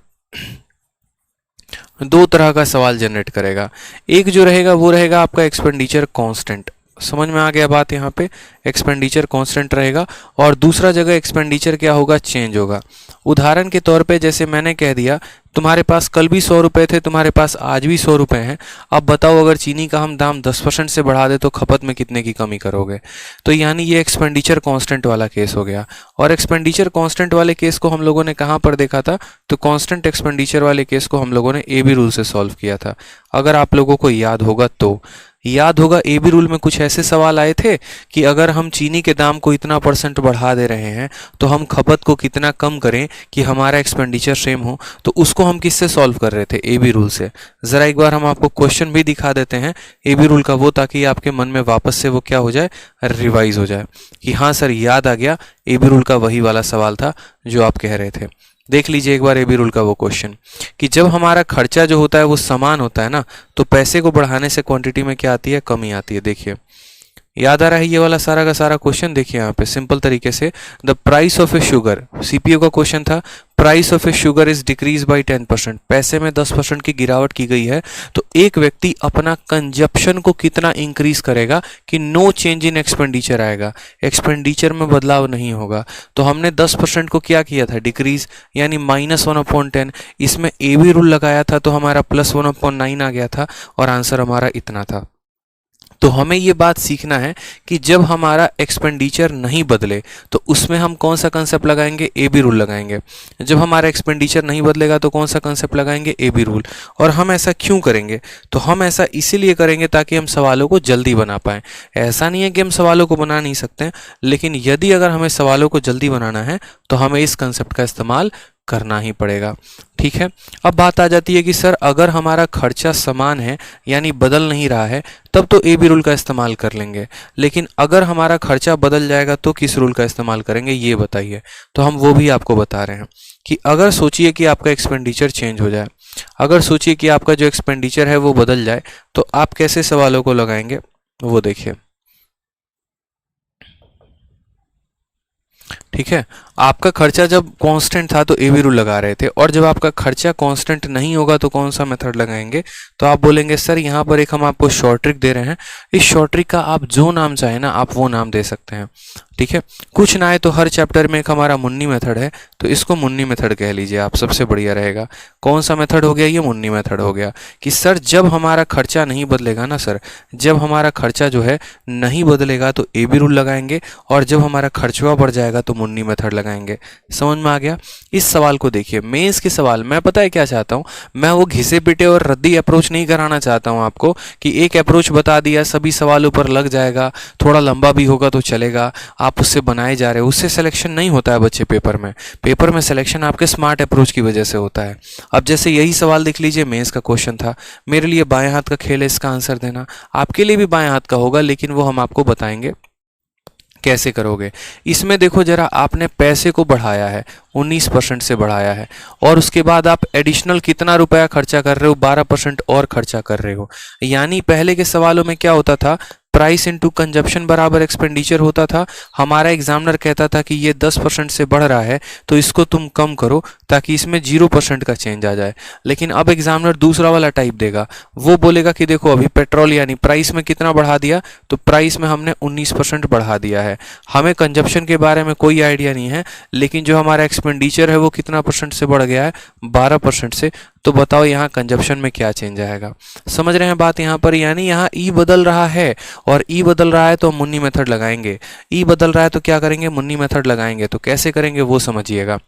2 तरह का सवाल जनरेट करेगा। एक जो रहेगा वो रहेगा आपका एक्सपेंडिचर कांस्टेंट। समझ में आ गया बात, यहाँ पे एक्सपेंडिचर कांस्टेंट रहेगा और दूसरा जगह एक्सपेंडिचर क्या होगा, चेंज होगा। उदाहरण के तौर पे जैसे मैंने कह दिया, तुम्हारे पास कल भी 100 रुपए थे, तुम्हारे पास आज भी 100 रुपए हैं। अब बताओ अगर चीनी का हम दाम 10% से बढ़ा दे तो खपत में कितने की कमी करोगे। तो यानी ये एक्सपेंडिचर कांस्टेंट वाला केस हो गया। और एक्सपेंडिचर कांस्टेंट वाले केस को हम लोगों ने कहाँ पर देखा था, तो कांस्टेंट एक्सपेंडिचर वाले केस को हम लोगों ने AB रूल से सॉल्व किया था। अगर आप लोगों को याद होगा तो याद होगा, AB रूल में कुछ ऐसे सवाल आए थे कि अगर हम चीनी के दाम को इतना % बढ़ा दे रहे हैं तो हम खपत को कितना कम करें कि हमारा एक्सपेंडिचर सेम हो। तो उसको हम किससे सॉल्व कर रहे थे, AB रूल से। जरा एक बार हम आपको क्वेश्चन भी दिखा देते हैं AB रूल का, वो ताकि आपके मन में वापस से वो क्या हो जाए, रिवाइज हो जाए कि हाँ सर याद आ गया, AB रूल का वही वाला सवाल था जो आप कह रहे थे। देख लीजिए एक बार AB रूल का वो क्वेश्चन कि जब हमारा खर्चा जो होता है वो समान होता है ना, तो पैसे को बढ़ाने से क्वांटिटी में क्या आती है, कमी आती है। देखिए याद आ रहा है ये वाला सारा का सारा क्वेश्चन। देखिए यहाँ पे सिंपल तरीके से, the price of A sugar, CPO का क्वेश्चन था, price of A sugar is decrease by 10%, पैसे में 10% की गिरावट की गई है, तो एक व्यक्ति अपना कंजप्शन को कितना इंक्रीज करेगा कि नो चेंज इन एक्सपेंडिचर आएगा, एक्सपेंडिचर में बदलाव नहीं होगा। तो हमने 10% को क्या किया था, डिक्रीज, यानी -1/10। इसमें AB रूल लगाया था तो हमारा +1/9 आ गया था और आंसर हमारा इतना था। तो हमें ये बात सीखना है कि जब हमारा एक्सपेंडिचर नहीं बदले तो उसमें हम कौन सा कंसेप्ट लगाएंगे, AB रूल लगाएंगे। जब हमारा एक्सपेंडिचर नहीं बदलेगा तो कौन सा कंसेप्ट लगाएंगे, AB रूल। और हम ऐसा क्यों करेंगे, तो हम ऐसा इसीलिए करेंगे ताकि हम सवालों को जल्दी बना पाएं। ऐसा नहीं है कि हम सवालों को बना नहीं सकते, लेकिन यदि अगर हमें सवालों को जल्दी बनाना है तो हमें इस कंसेप्ट का इस्तेमाल करना ही पड़ेगा। ठीक है, अब बात आ जाती है कि सर अगर हमारा खर्चा समान है यानी बदल नहीं रहा है, तब तो AB रूल का इस्तेमाल कर लेंगे, लेकिन अगर हमारा खर्चा बदल जाएगा तो किस रूल का इस्तेमाल करेंगे, ये बताइए। तो हम वो भी आपको बता रहे हैं कि अगर सोचिए कि आपका एक्सपेंडिचर चेंज हो जाए, अगर सोचिए कि आपका जो एक्सपेंडिचर है वो बदल जाए, तो आप कैसे सवालों को लगाएंगे, वो देखिए। ठीक है, आपका खर्चा जब कांस्टेंट था तो ए बी रूल लगा रहे थे, और जब आपका खर्चा कांस्टेंट नहीं होगा तो कौन सा मेथड लगाएंगे? तो आप बोलेंगे सर यहाँ पर एक हम आपको शॉर्ट ट्रिक दे रहे हैं, इस शॉर्ट ट्रिक का आप जो नाम चाहे ना आप वो नाम दे सकते हैं, ठीक है। कुछ ना है तो हर चैप्टर में एक हमारा मुन्नी मेथड है, तो इसको मुन्नी मेथड कह लीजिए आप, सबसे बढ़िया रहेगा। कौन सा मेथड हो गया? ये मुन्नी मेथड हो गया कि सर जब हमारा खर्चा नहीं बदलेगा ना सर, जब हमारा खर्चा जो है नहीं बदलेगा तो ए बी रूल लगाएंगे, और जब हमारा खर्चवा बढ़ जाएगा तो मुन्नी मेथड लगाएंगे। समझ में आ गया? इस सवाल को देखिए, मेंस के सवाल मैं पता है क्या चाहता हूँ, मैं वो घिसे पिटे और रद्दी अप्रोच नहीं कराना चाहता हूँ आपको कि एक अप्रोच बता दिया सभी सवालों पर लग जाएगा, थोड़ा लंबा भी होगा तो चलेगा, आप उससे बनाए जा रहे हो, उससे सिलेक्शन नहीं होता है बच्चे पेपर में। पेपर में सिलेक्शन आपके स्मार्ट अप्रोच की वजह से होता है। अब जैसे यही सवाल देख लीजिए, मेंस का क्वेश्चन था, मेरे लिए बाएं हाथ का खेल है, इसका आंसर देना। आपके लिए भी बाएं हाथ का होगा, लेकिन वो हम आपको बताएंगे कैसे करोगे। इसमें देखो जरा, आपने पैसे को बढ़ाया है, 19% से बढ़ाया है, और उसके बाद आप एडिशनल कितना रुपया खर्चा कर रहे हो? 12% और खर्चा कर रहे हो। यानी पहले के सवालों में क्या होता था, प्राइस इनटू कंजप्शन बराबर एक्सपेंडिचर होता था। हमारा एग्जामिनर कहता था कि ये 10% से बढ़ रहा है तो इसको तुम कम करो ताकि इसमें 0% का चेंज आ जाए। लेकिन अब एग्जामिनर दूसरा वाला टाइप देगा, वो बोलेगा कि देखो अभी पेट्रोल यानी प्राइस में कितना बढ़ा दिया, तो प्राइस में हमने 19% बढ़ा दिया है। हमें कंजप्शन के बारे में कोई आइडिया नहीं है, लेकिन जो हमारा एक्सपेंडिचर है वो कितना परसेंट से बढ़ गया है? 12% से। तो बताओ यहाँ कंजप्शन में क्या चेंज आएगा? समझ रहे हैं बात यहाँ पर? यानी यहाँ ई बदल रहा है, और ई बदल रहा है तो मुन्नी मेथड लगाएंगे, ई बदल रहा है तो क्या करेंगे? मुन्नी मेथड लगाएंगे। तो कैसे करेंगे वो समझिएगा।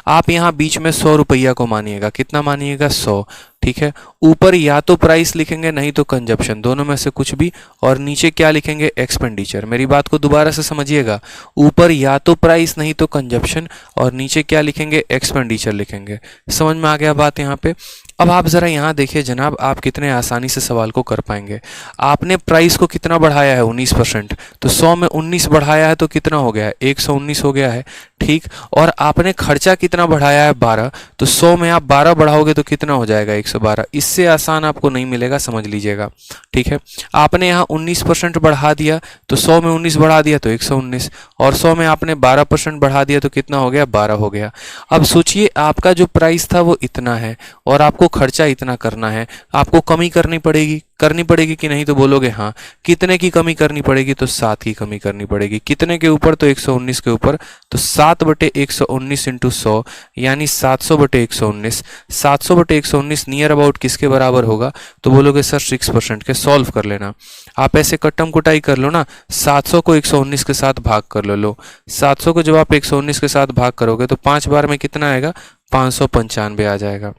आप यहाँ बीच में 100 रुपया को मानिएगा, कितना मानिएगा? 100, ठीक है। ऊपर या तो प्राइस लिखेंगे नहीं तो कंजप्शन, दोनों में से कुछ भी, और नीचे क्या लिखेंगे? एक्सपेंडिचर। मेरी बात को दोबारा से समझिएगा, ऊपर या तो प्राइस नहीं तो कंजप्शन, और नीचे क्या लिखेंगे? एक्सपेंडिचर लिखेंगे। समझ में आ गया बात यहाँ पे? अब आप जरा यहाँ देखिए जनाब, आप कितने आसानी से सवाल को कर पाएंगे। आपने प्राइस को कितना बढ़ाया है? 19%, तो 100 में 19 बढ़ाया है तो कितना हो गया है? 119 हो गया है, ठीक। और आपने खर्चा कितना बढ़ाया है? 12, तो 100 में आप 12 बढ़ाओगे तो कितना हो जाएगा? 112। इससे आसान आपको नहीं मिलेगा, समझ लीजिएगा, ठीक है। आपने यहाँ 19% बढ़ा दिया तो 100 में 19 बढ़ा दिया तो 119, और 100 में आपने 12% बढ़ा दिया तो कितना हो गया? 12 हो गया। अब सोचिए, आपका जो प्राइस था वो इतना है और आपको खर्चा इतना करना है, आपको कमी करनी पड़ेगी कि नहीं? तो बोलोगे हाँ। कितने की कमी करनी पड़ेगी? तो 7 की कमी करनी पड़ेगी। कितने के ऊपर? तो 119 के ऊपर। तो 7/119 इंटू 100 यानी 700/119। 700/119 नियर अबाउट किसके बराबर होगा? तो बोलोगे सर 6% के। सॉल्व कर लेना, आप ऐसे कट्टम कुटाई कर लो ना, 700 को 119 के साथ भाग कर लो। 700 को जब आप 119 के साथ भाग करोगे तो 5 बार में कितना आएगा? 595 आ जाएगा।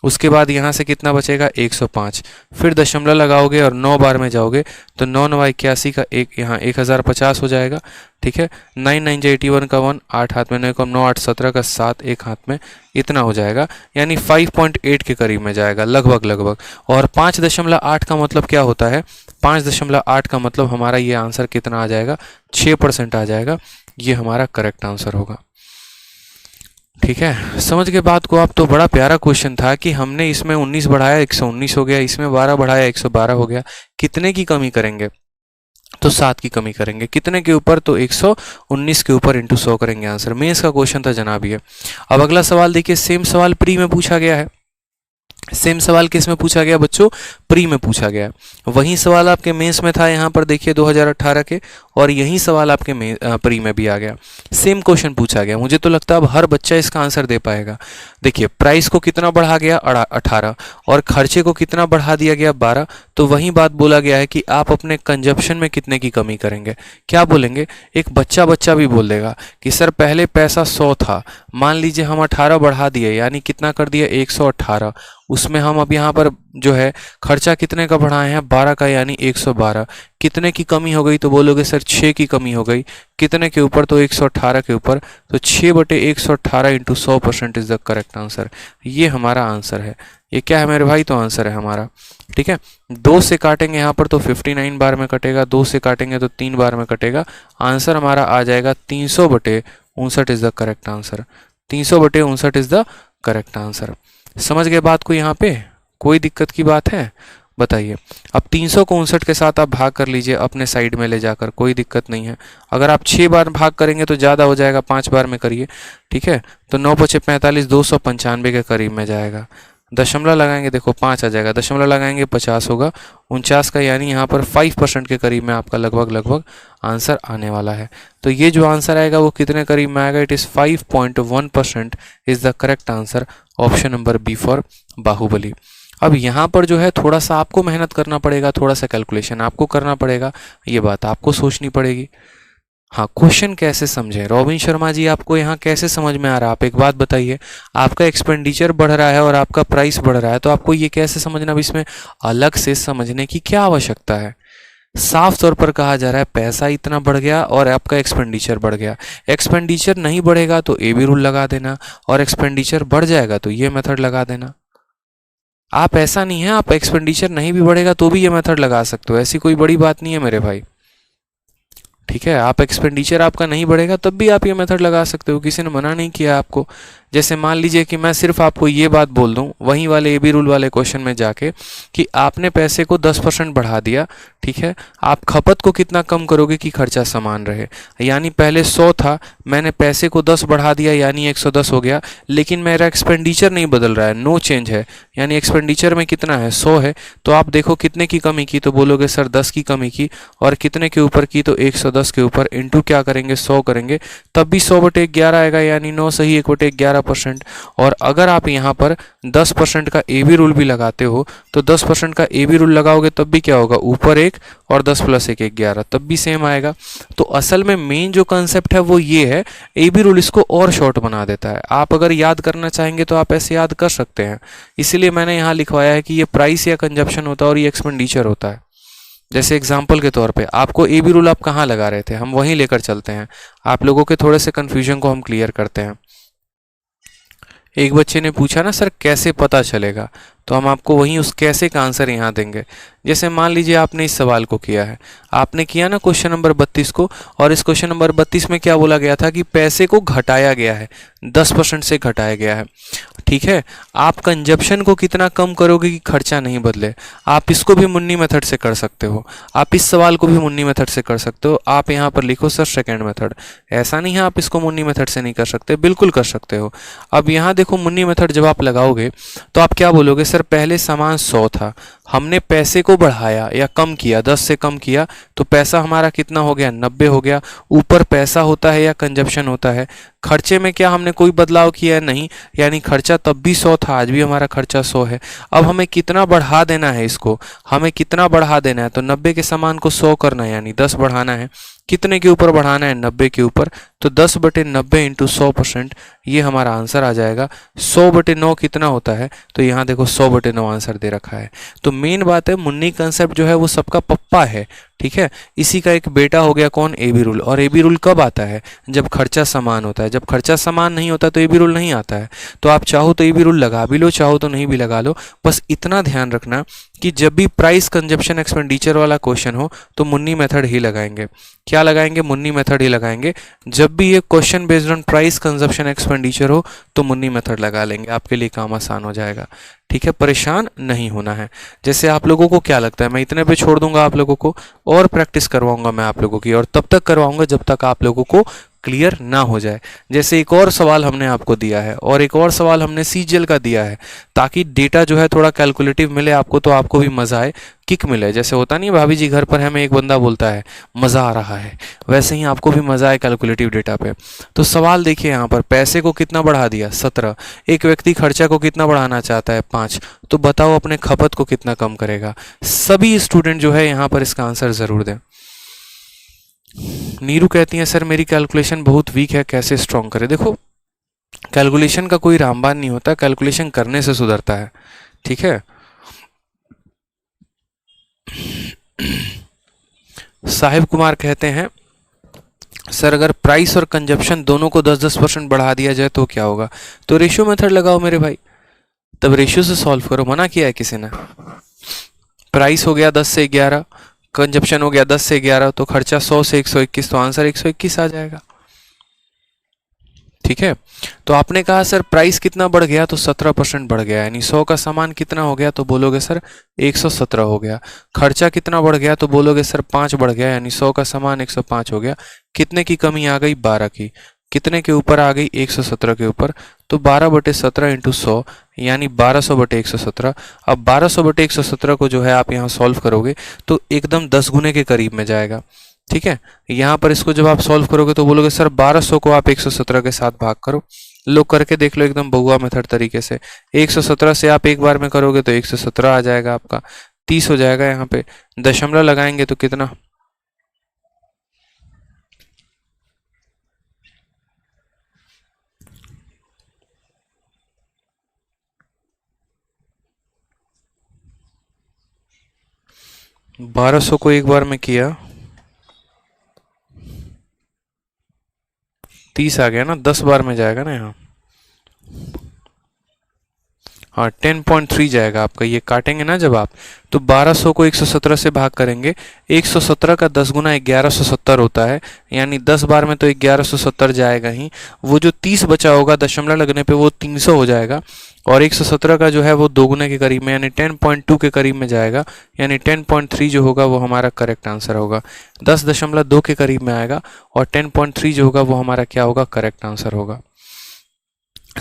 उसके बाद यहाँ से कितना बचेगा? 105। फिर दशमलव लगाओगे और 9 बार में जाओगे तो 9 9 81 का एक, यहाँ 1050 हो जाएगा, ठीक है। 9 9 81 का 1, 8 हाथ में 9 कम 9 8 17 का 7 एक हाथ में, इतना हो जाएगा। यानी 5.8 के करीब में जाएगा लगभग। और 5.8 का मतलब क्या होता है? 5.8 का मतलब हमारा ये आंसर कितना आ जाएगा? 6% आ जाएगा। ये हमारा करेक्ट आंसर होगा, ठीक है। समझ के बात को आप? तो बड़ा प्यारा क्वेश्चन था कि हमने इसमें 19 बढ़ाया 119 हो गया, इसमें 12 बढ़ाया 112 हो गया। कितने की कमी करेंगे? तो 7 की कमी करेंगे। कितने के ऊपर? तो 119 के ऊपर इंटू 100 करेंगे आंसर। मेंस का क्वेश्चन था जनाब ये। अब अगला सवाल देखिए, सेम सवाल प्री में पूछा गया है। सेम सवाल किस में पूछा गया बच्चों? प्री में पूछा गया। वही सवाल आपके मेंस में था, यहाँ पर देखिए 2018 के, और यही सवाल आपके प्री में भी आ गया। सेम क्वेश्चन पूछा गया। मुझे तो लगता है अब हर बच्चा इसका आंसर दे पाएगा। देखिए, प्राइस को कितना बढ़ा गया? 18, और खर्चे को कितना बढ़ा दिया गया? 12। तो वही बात बोला गया है कि आप अपने कंजप्शन में कितने की कमी करेंगे। क्या बोलेंगे? एक बच्चा भी बोल देगा कि सर पहले पैसा 100 था, मान लीजिए हम 18 बढ़ा दिए, यानी कितना कर दिया? 118। उसमें हम अब यहाँ पर जो है खर्चा कितने का बढ़ाए हैं? 12 का, यानी 112। कितने की कमी हो गई? तो बोलोगे सर 6 की कमी हो गई। कितने के ऊपर? तो 118 के ऊपर। तो 6/118 into 100% is the correct answer. ये हमारा आंसर है। ये क्या है मेरे भाई? तो आंसर है हमारा, ठीक है। 2 से काटेंगे यहाँ पर तो 59 बार में कटेगा, 2 से काटेंगे तो 3 बार में कटेगा। आंसर हमारा आ जाएगा 300/59 is the correct answer. 300/59 is the correct answer. समझ गए बात को यहाँ पे? कोई दिक्कत की बात है? बताइए। अब 359 के साथ आप भाग कर लीजिए अपने साइड में ले जाकर, कोई दिक्कत नहीं है। अगर आप 6 बार भाग करेंगे तो ज़्यादा हो जाएगा, 5 बार में करिए, ठीक है। तो 9 पचे 45, 295 के करीब में जाएगा। दशमलव लगाएंगे, देखो 5 आ जाएगा, दशमलव लगाएंगे 50 होगा, 49 का, यानी यहाँ पर 5% के करीब में आपका लगभग आंसर आने वाला है। तो ये जो आंसर आएगा वो कितने करीब में आएगा? It is 5.1% is the correct answer. Option number B for Bahubali. अब यहाँ पर जो है थोड़ा सा आपको मेहनत करना पड़ेगा, थोड़ा सा कैलकुलेशन आपको करना पड़ेगा, ये बात आपको सोचनी पड़ेगी। हाँ, क्वेश्चन कैसे समझें? रॉबिन शर्मा जी, आपको यहाँ कैसे समझ में आ रहा है? आप एक बात बताइए, आपका एक्सपेंडिचर बढ़ रहा है और आपका प्राइस बढ़ रहा है, तो आपको ये कैसे समझना? अब इसमें अलग से समझने की क्या आवश्यकता है? साफ तौर पर कहा जा रहा है पैसा इतना बढ़ गया और आपका एक्सपेंडिचर बढ़ गया। एक्सपेंडिचर नहीं बढ़ेगा तो ए बी रूल लगा देना, और एक्सपेंडिचर बढ़ जाएगा तो ये मेथड लगा देना। आप ऐसा नहीं है, आप एक्सपेंडिचर नहीं भी बढ़ेगा तो भी ये मेथड लगा सकते हो, ऐसी कोई बड़ी बात नहीं है मेरे भाई, ठीक है। आप एक्सपेंडिचर आपका नहीं बढ़ेगा तब भी आप ये मेथड लगा सकते हो, किसी ने मना नहीं किया आपको। जैसे मान लीजिए कि मैं सिर्फ आपको ये बात बोल दूं वहीं वाले ए बी रूल वाले क्वेश्चन में जाके कि आपने पैसे को 10% बढ़ा दिया, ठीक है। आप खपत को कितना कम करोगे कि खर्चा समान रहे? यानी पहले 100 था, मैंने पैसे को 10 बढ़ा दिया यानी 110 हो गया, लेकिन मेरा एक्सपेंडिचर नहीं बदल रहा है, नो चेंज है, यानी एक्सपेंडिचर में कितना है? 100 है। तो आप देखो कितने की कमी की, तो बोलोगे सर 10 की कमी की, और कितने के ऊपर की? तो 110 के ऊपर इंटू क्या करेंगे? 100 करेंगे, तब भी 100/11 आएगा, यानी 9 सही 1/11%। और अगर आप यहाँ पर 10% का ए बी रूल भी लगाते हो तो 10% का ए बी रूल लगाओगे तब भी क्या होगा? ऊपर 1 और 10 + 1 11, तब भी सेम आएगा। तो असल में मेन जो कंसेप्ट है वो ये है, ए बी रूल इसको और शॉर्ट बना देता है। आप अगर याद करना चाहेंगे तो आप ऐसे याद कर सकते हैं, इसीलिए मैंने यहाँ लिखवाया है कि ये प्राइस या कंजप्शन होता है और ये एक्सपेंडिचर होता है। जैसे एग्जाम्पल के तौर पे आपको ए बी रूल आप कहाँ लगा रहे थे, हम वहीं लेकर चलते हैं, आप लोगों के थोड़े से कन्फ्यूजन को हम क्लियर करते हैं। एक बच्चे ने पूछा ना सर कैसे पता चलेगा, तो हम आपको वहीं उस कैसे का आंसर यहाँ देंगे। जैसे मान लीजिए आपने इस सवाल को किया है, आपने किया ना क्वेश्चन नंबर 32 को, और इस क्वेश्चन नंबर 32 में क्या बोला गया था कि पैसे को घटाया गया है, 10% से घटाया गया है, ठीक है। आप कंजप्शन को कितना कम करोगे कि खर्चा नहीं बदले? आप इसको भी मुन्नी मेथड से कर सकते हो, आप इस सवाल को भी मुन्नी मेथड से कर सकते हो। आप यहाँ पर लिखो सर सेकेंड मेथड, ऐसा नहीं है आप इसको मुन्नी मेथड से नहीं कर सकते, बिल्कुल कर सकते हो। अब यहाँ देखो मुन्नी मेथड जब आप लगाओगे तो आप क्या बोलोगे? सर पहले सामान 100 था, हमने पैसे को बढ़ाया या कम किया, 10 से कम किया, तो पैसा हमारा कितना हो गया? 90 हो गया। ऊपर पैसा होता है या कंजप्शन होता है? खर्चे में क्या हमने कोई बदलाव किया है? नहीं, यानी खर्चा तब भी 100 था, आज भी हमारा खर्चा 100 है। अब हमें कितना बढ़ा देना है इसको? हमें कितना बढ़ा देना है? तो 90 के सामान को 100 करना है, यानी 10 बढ़ाना है। कितने के ऊपर बढ़ाना है? 90 के ऊपर। तो 10/90 इंटू 100%, ये हमारा आंसर आ जाएगा। 100/9 कितना होता है? तो यहाँ देखो 100/9 आंसर दे रखा है। तो मेन बात है, मुन्नी कंसेप्ट जो है वो सबका पप्पा है, ठीक है। इसी का एक बेटा हो गया कौन? A B rule. और ए बी रूल कब आता है? जब खर्चा समान होता है। जब खर्चा समान नहीं होता तो ए बी रूल नहीं आता है। तो आप चाहो तो ए बी रूल लगा भी लो, चाहो तो नहीं भी लगा लो, बस इतना ध्यान रखना कि जब भी प्राइस कंजप्शन एक्सपेंडिचर वाला क्वेश्चन हो तो मुन्नी मेथड ही लगाएंगे। क्या लगाएंगे? मुन्नी मेथड ही लगाएंगे। जब भी ये question based on price consumption expenditure हो तो मुन्नी मेथड लगा लेंगे, आपके लिए काम आसान हो जाएगा, ठीक है। परेशान नहीं होना है। जैसे आप लोगों को क्या लगता है, मैं इतने पे छोड़ दूंगा आप लोगों को, और प्रैक्टिस करवाऊंगा मैं आप लोगों की, और तब तक करवाऊंगा जब तक आप लोगों को क्लियर ना हो जाए। जैसे एक और सवाल हमने आपको दिया है, और एक और सवाल हमने सीजीएल का दिया है, ताकि डेटा जो है थोड़ा कैलकुलेटिव मिले आपको, तो आपको भी मजा आए, किक मिले। जैसे होता नहीं भाभी जी घर पर हमें एक बंदा बोलता है मज़ा आ रहा है, वैसे ही आपको भी मज़ा आए कैलकुलेटिव डेटा पे। तो सवाल देखिए यहाँ पर, पैसे को कितना बढ़ा दिया? 17। एक व्यक्ति खर्चा को कितना बढ़ाना चाहता है? 5। तो बताओ अपने खपत को कितना कम करेगा? सभी स्टूडेंट जो है यहाँ पर इसका आंसर ज़रूर दें। नीरू कहती हैं सर मेरी कैलकुलेशन बहुत वीक है, कैसे स्ट्रॉन्ग करें? देखो, कैलकुलेशन का कोई रामबाण नहीं होता, कैलकुलेशन करने से सुधरता है, ठीक है। साहिब कुमार कहते हैं सर अगर प्राइस और कंजप्शन दोनों को 10-10% बढ़ा दिया जाए तो क्या होगा? तो रेशियो मेथड लगाओ मेरे भाई, तब रेशियो से सॉल्व करो। मना किया है किसी ने? प्राइस हो गया 10 से 11, कंजप्शन हो गया 10 से 11, तो खर्चा 100 से 121, तो आंसर 121 आ जाएगा। ठीक है। तो आपने कहा सर प्राइस कितना बढ़ गया, तो 17% बढ़ गया, यानी 100 का सामान कितना हो गया, तो बोलोगे सर 117 हो गया। खर्चा कितना बढ़ गया, तो बोलोगे सर 5 बढ़ गया, यानी 100 का सामान 105 हो गया। कितने की कमी आ गई, 12 की। कितने के ऊपर आ गई, 117 के ऊपर। तो 12/17 इंटू 100 यानी 1200/117। अब 1200/117 को जो है आप यहाँ सॉल्व करोगे तो एकदम 10 गुने के करीब में जाएगा। ठीक है, यहाँ पर इसको जब आप सॉल्व करोगे तो बोलोगे सर 1200 को आप 117 के साथ भाग करो। लो करके देख लो एकदम बहुआ मेथड तरीके से। 117 से आप एक बार में करोगे तो 117 आ जाएगा, आपका 30 हो जाएगा। यहाँ पे दशमलव लगाएंगे तो कितना, 1200 को एक बार में किया 30 आ गया ना, 10 बार में जाएगा ना यहाँ। हाँ 10.3 जाएगा आपका, ये काटेंगे ना जब आप, तो 1200 को 117 से भाग करेंगे। 117 का 10 गुना 1170 होता है, यानी 10 बार में तो 1170 जाएगा ही। वो जो 30 बचा होगा दशमलव लगने पे वो 300 हो जाएगा, और 117 का जो है वो 2 गुने के करीब में यानी 10.2 के करीब में जाएगा, यानी 10.3 जो होगा वो हमारा करेक्ट आंसर होगा। 10.2 के करीब में आएगा और 10.3 जो होगा वो हमारा क्या होगा, करेक्ट आंसर होगा।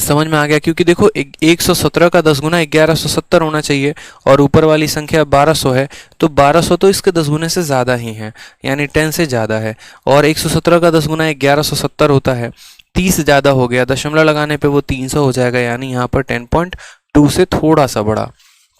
समझ में आ गया, क्योंकि देखो 117 का 10 गुना 1170 होना चाहिए और ऊपर वाली संख्या 1200 है, तो 1200 तो इसके 10 गुने से ज़्यादा ही है, यानी 10 से ज़्यादा है। और 117 का 10 गुना 1170 होता है, 30 ज़्यादा हो गया, दशमलव लगाने पे वो 300 हो जाएगा, यानी यहाँ पर 10.2 से थोड़ा सा बड़ा।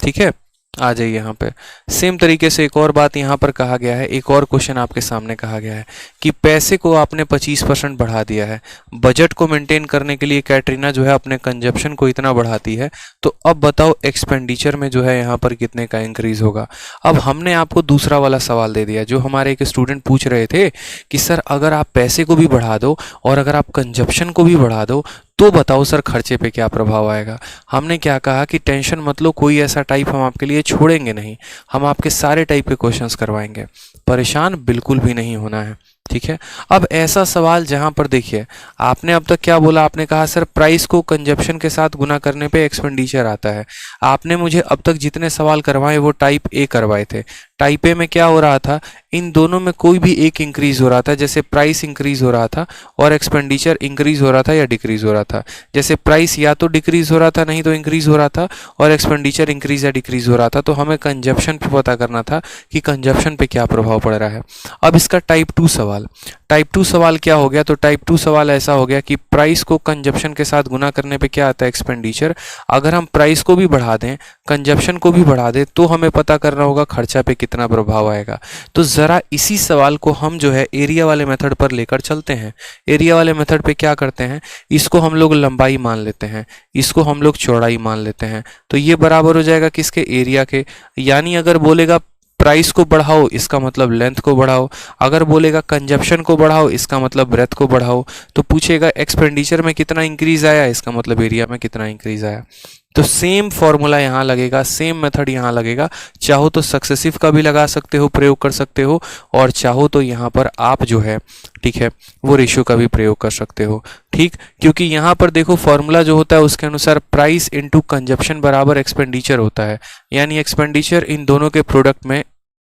ठीक है, आ जाइए यहाँ पे। सेम तरीके से एक और बात यहाँ पर कहा गया है, एक और क्वेश्चन आपके सामने कहा गया है कि पैसे को आपने 25% बढ़ा दिया है। बजट को मेंटेन करने के लिए कैटरीना जो है अपने कंजप्शन को इतना बढ़ाती है, तो अब बताओ एक्सपेंडिचर में जो है यहाँ पर कितने का इंक्रीज होगा। अब हमने आपको दूसरा वाला सवाल दे दिया, जो हमारे एक स्टूडेंट पूछ रहे थे कि सर अगर आप पैसे को भी बढ़ा दो और अगर आप कंजप्शन को भी बढ़ा दो तो बताओ सर खर्चे पे क्या प्रभाव आएगा। हमने क्या कहा कि टेंशन मत लो, कोई ऐसा टाइप हम आपके लिए छोड़ेंगे नहीं, हम आपके सारे टाइप के क्वेश्चंस करवाएंगे, परेशान बिल्कुल भी नहीं होना है। ठीक है, अब ऐसा सवाल जहां पर देखिए आपने अब तक क्या बोला, आपने कहा सर प्राइस को कंजप्शन के साथ गुना करने पे एक्सपेंडिचर आता है। आपने मुझे अब तक जितने सवाल करवाए वो टाइप ए करवाए थे। टाइप ए में क्या हो रहा था, इन दोनों में कोई भी एक इंक्रीज हो रहा था, जैसे प्राइस इंक्रीज हो रहा था और एक्सपेंडिचर इंक्रीज हो रहा था या डिक्रीज हो रहा था। जैसे प्राइस या तो डिक्रीज हो रहा था नहीं तो इंक्रीज हो रहा था, और एक्सपेंडिचर इंक्रीज या डिक्रीज हो रहा था। तो हमें कंजप्शन पे पता करना था कि कंजप्शन पे क्या प्रभाव पड़ रहा है। अब इसका टाइप 2 सवाल, टाइप 2 सवाल क्या हो गया, तो टाइप 2 सवाल ऐसा हो गया कि प्राइस को कंजप्शन के साथ गुना करने पे क्या आता है, एक्सपेंडिचर। अगर हम प्राइस को भी बढ़ा दें, कंजप्शन को भी बढ़ा दें, तो हमें पता करना होगा खर्चा पे कितना प्रभाव आएगा। तो ज़रा इसी सवाल को हम जो है एरिया वाले मेथड पर लेकर चलते हैं। एरिया वाले मेथड पे क्या करते हैं, इसको हम लोग लंबाई मान लेते हैं, इसको हम लोग चौड़ाई मान लेते हैं, तो ये बराबर हो जाएगा किसके, एरिया के। यानी अगर बोलेगा प्राइस को बढ़ाओ इसका मतलब लेंथ को बढ़ाओ, अगर बोलेगा कंजप्शन को बढ़ाओ इसका मतलब ब्रेथ को बढ़ाओ, तो पूछेगा एक्सपेंडिचर में कितना इंक्रीज आया इसका मतलब एरिया में कितना इंक्रीज आया। तो सेम फॉर्मूला यहाँ लगेगा, सेम मेथड यहाँ लगेगा। चाहो तो सक्सेसिव का भी लगा सकते हो, प्रयोग कर सकते हो, और चाहो तो यहाँ पर आप जो है ठीक है वो रेशियो का भी प्रयोग कर सकते हो। ठीक, क्योंकि यहाँ पर देखो फॉर्मूला जो होता है उसके अनुसार प्राइस इंटू कंजप्शन बराबर एक्सपेंडिचर होता है, यानी एक्सपेंडिचर इन दोनों के प्रोडक्ट में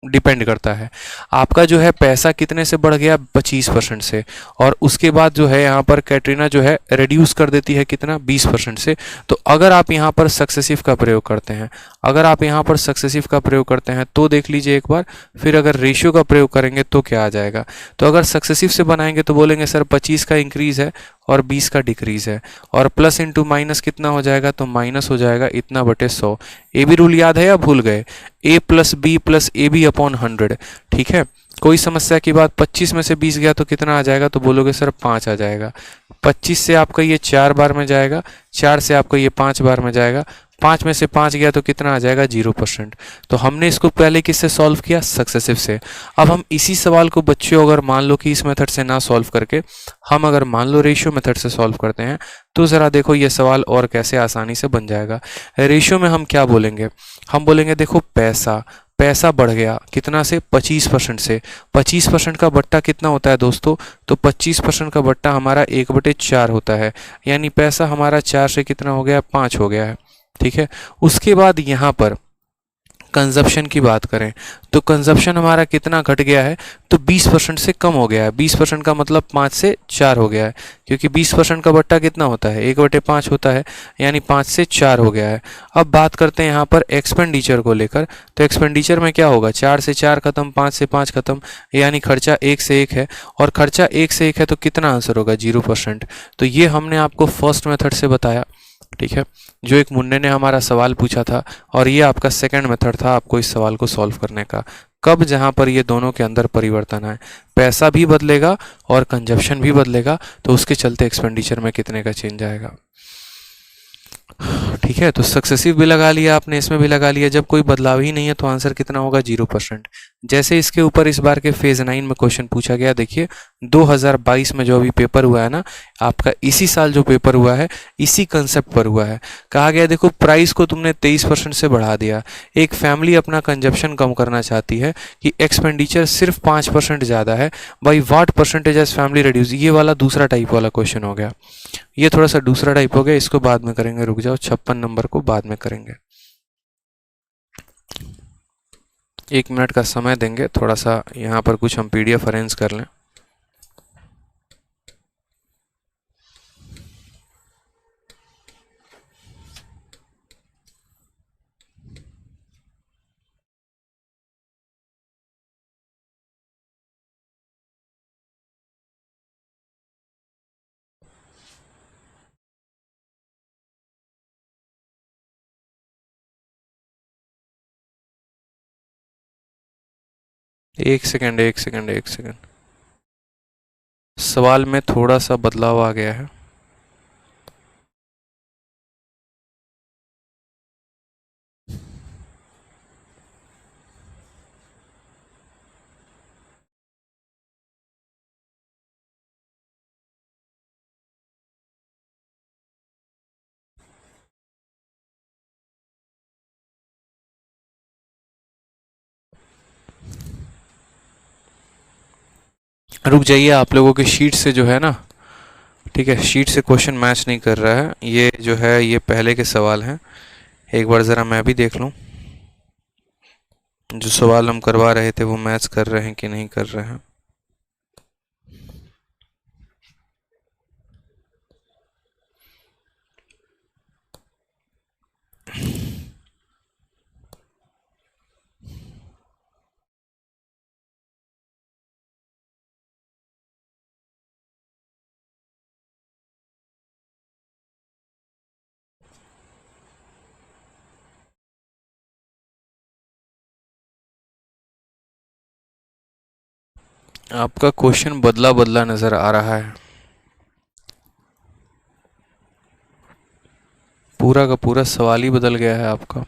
डिपेंड करता है। आपका जो है पैसा कितने से बढ़ गया, 25% से, और उसके बाद जो है यहाँ पर कैटरीना जो है रिड्यूस कर देती है कितना, 20% से। तो अगर आप यहाँ पर सक्सेसिव का प्रयोग करते हैं, अगर आप यहाँ पर सक्सेसिव का प्रयोग करते हैं तो देख लीजिए एक बार, फिर अगर रेशियो का प्रयोग करेंगे तो क्या आ जाएगा। तो अगर सक्सेसिव से बनाएंगे तो बोलेंगे सर 25 का इंक्रीज है और 20 का डिक्रीज है, और प्लस इंटू माइनस कितना हो जाएगा, तो माइनस हो जाएगा इतना बटे 100। ए बी रूल याद है या भूल गए, A plus B plus A B upon 100। ठीक है, कोई समस्या की बात, 25 में से 20 गया तो कितना आ जाएगा, तो बोलोगे सर 5 आ जाएगा। 25 से आपका ये 4 बार में जाएगा, 4 से आपका ये 5 बार में जाएगा, 5 में से 5 गया तो कितना आ जाएगा, 0%। तो हमने इसको पहले किससे सॉल्व किया, सक्सेसिव से। अब हम इसी सवाल को बच्चों अगर मान लो कि इस मेथड से ना सॉल्व करके हम अगर मान लो रेशियो मेथड से सॉल्व करते हैं, तो ज़रा देखो ये सवाल और कैसे आसानी से बन जाएगा। रेशियो में हम क्या बोलेंगे, हम बोलेंगे देखो पैसा, पैसा बढ़ गया कितना से, 25% से। 25% का बट्टा कितना होता है दोस्तों, तो 25% का बट्टा हमारा 1/4 होता है, यानी पैसा हमारा 4 से कितना हो गया, 5 हो गया है। ठीक है। उसके बाद यहाँ पर कंजप्शन की बात करें तो कंजप्शन हमारा कितना घट गया है, तो 20% से कम हो गया है। 20% का मतलब 5 से 4 हो गया है, क्योंकि 20% का बट्टा कितना होता है, 1/5 होता है, यानी 5 से 4 हो गया है। अब बात करते हैं यहाँ पर एक्सपेंडिचर को लेकर, तो एक्सपेंडिचर में क्या होगा, 4 से 4 खत्म, 5 से 5 खत्म, यानी खर्चा 1 से 1 है, और खर्चा 1 से 1 है तो कितना आंसर होगा, 0%। तो ये हमने आपको फर्स्ट मेथड से बताया। ठीक है, जो एक मुन्ने ने हमारा सवाल पूछा था, और ये आपका सेकंड मेथड था आपको इस सवाल को सॉल्व करने का। कब, जहाँ पर ये दोनों के अंदर परिवर्तन है, पैसा भी बदलेगा और कंजप्शन भी बदलेगा, तो उसके चलते एक्सपेंडिचर में कितने का चेंज आएगा। ठीक है, तो सक्सेसिव भी लगा लिया आपने, इसमें भी लगा लिया। जब कोई बदलाव ही नहीं है तो आंसर कितना होगा, 0%। जैसे इसके ऊपर इस बार के फेज 9 में क्वेश्चन पूछा गया, देखिए 2022 में जो अभी पेपर हुआ है ना आपका, इसी साल जो पेपर हुआ है इसी कंसेप्ट पर हुआ है। कहा गया देखो प्राइस को तुमने 23% से बढ़ा दिया, एक फैमिली अपना कंजप्शन कम करना चाहती है कि एक्सपेंडिचर सिर्फ 5% ज़्यादा है, by what percentage age family reduce. ये वाला दूसरा टाइप वाला क्वेश्चन हो गया, ये थोड़ा सा दूसरा टाइप हो गया, इसको बाद में करेंगे, रुक जाओ, 56 नंबर को बाद में करेंगे। 1 मिनट का समय देंगे, थोड़ा सा यहाँ पर कुछ हम PDF अरेंज कर लें। एक सेकंड, एक सेकंड, एक सेकंड, सवाल में थोड़ा सा बदलाव आ गया है। रुक जाइए, आप लोगों के शीट से जो है ना, ठीक है, शीट से क्वेश्चन मैच नहीं कर रहा है, ये जो है ये पहले के सवाल हैं। एक बार ज़रा मैं भी देख लूँ, जो सवाल हम करवा रहे थे वो मैच कर रहे हैं कि नहीं कर रहे हैं। आपका क्वेश्चन बदला बदला नज़र आ रहा है, पूरा का पूरा सवाल ही बदल गया है आपका।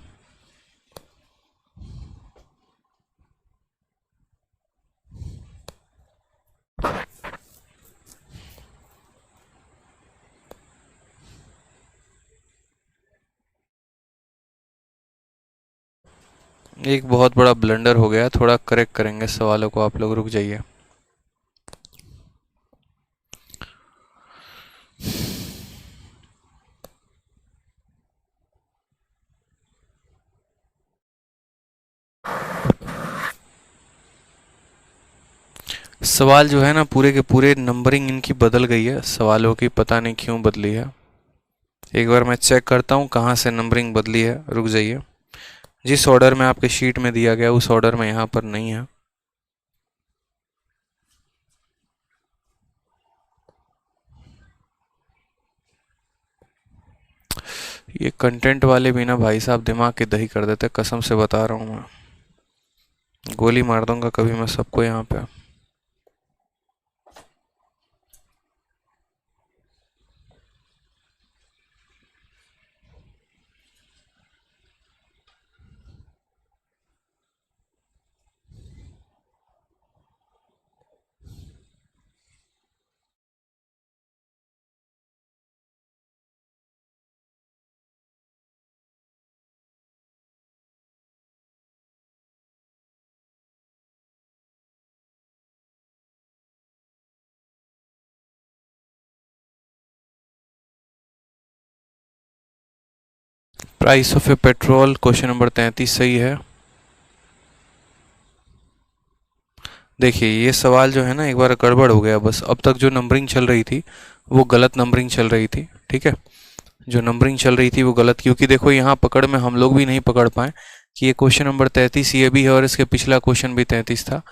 एक बहुत बड़ा ब्लंडर हो गया, थोड़ा करेक्ट करेंगे सवालों को, आप लोग रुक जाइए। सवाल जो है ना पूरे के पूरे नंबरिंग इनकी बदल गई है, सवालों की पता नहीं क्यों बदली है। एक बार मैं चेक करता हूँ कहाँ से नंबरिंग बदली है, रुक जाइए। जिस ऑर्डर में आपके शीट में दिया गया उस ऑर्डर में यहाँ पर नहीं है। ये कंटेंट वाले भी ना भाई साहब दिमाग की दही कर देते, कसम से बता रहा हूँ मैं, गोली मार दूंगा कभी मैं सबको यहाँ पे। Price of A petrol, question number 33 सही है। देखिए ये सवाल जो है ना एक बार गड़बड़ हो गया, बस अब तक जो नंबरिंग चल रही थी वो गलत नंबरिंग चल रही थी, ठीक है। जो नंबरिंग चल रही थी वो गलत, क्योंकि देखो यहाँ पकड़ में हम लोग भी नहीं पकड़ पाए कि ये क्वेश्चन नंबर 33 ये भी है और इसके पिछला क्वेश्चन भी 33 था,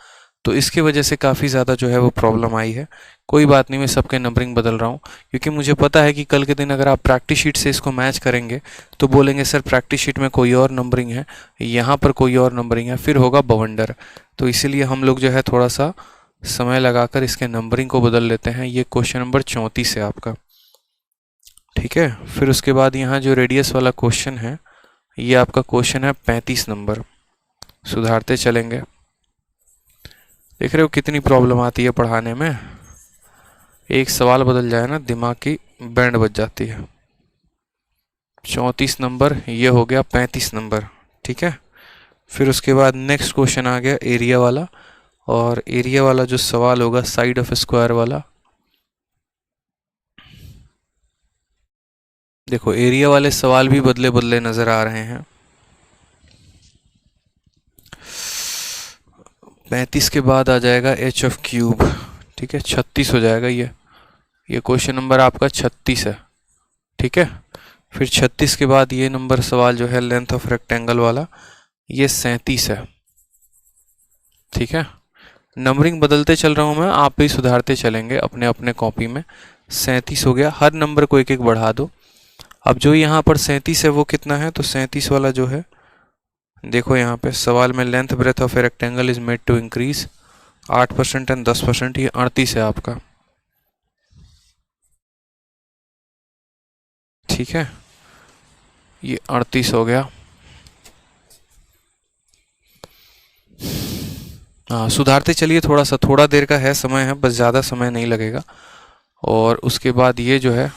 तो इसकी वजह से काफ़ी ज़्यादा जो है वो प्रॉब्लम आई है। कोई बात नहीं, मैं सबके नंबरिंग बदल रहा हूँ, क्योंकि मुझे पता है कि कल के दिन अगर आप प्रैक्टिस शीट से इसको मैच करेंगे तो बोलेंगे सर प्रैक्टिस शीट में कोई और नंबरिंग है, यहाँ पर कोई और नंबरिंग है, फिर होगा बवंडर। तो इसीलिए हम लोग जो है थोड़ा सा समय लगाकर इसके नंबरिंग को बदल लेते हैं। ये क्वेश्चन नंबर 34 है आपका, ठीक है। फिर उसके बाद यहाँ जो रेडियस वाला क्वेश्चन है ये आपका क्वेश्चन है 35 नंबर। सुधारते चलेंगे। देख रहे हो कितनी प्रॉब्लम आती है पढ़ाने में, एक सवाल बदल जाए ना दिमाग की बैंड बज जाती है। 34 नंबर ये हो गया 35 नंबर, ठीक है। फिर उसके बाद नेक्स्ट क्वेश्चन आ गया एरिया वाला, और एरिया वाला जो सवाल होगा साइड ऑफ स्क्वायर वाला। देखो एरिया वाले सवाल भी बदले बदले नजर आ रहे हैं। 35 के बाद आ जाएगा एच ऑफ क्यूब, ठीक है, 36 हो जाएगा ये क्वेश्चन नंबर आपका 36 है, ठीक है। फिर 36 के बाद ये नंबर सवाल जो है लेंथ ऑफ रेक्टेंगल वाला, ये 37 है, ठीक है। नंबरिंग बदलते चल रहा हूँ मैं, आप भी सुधारते चलेंगे अपने अपने कॉपी में। 37 हो गया, हर नंबर को एक एक बढ़ा दो। अब जो यहाँ पर 37 है वो कितना है, तो 37 वाला जो है देखो यहाँ पे सवाल में length breadth of a rectangle is made to increase 8% and 10%, ये 38 है आपका, ठीक है। ये 38 हो गया। हाँ सुधारते चलिए, थोड़ा सा, थोड़ा देर का है समय है, बस ज़्यादा समय नहीं लगेगा। और उसके बाद ये जो है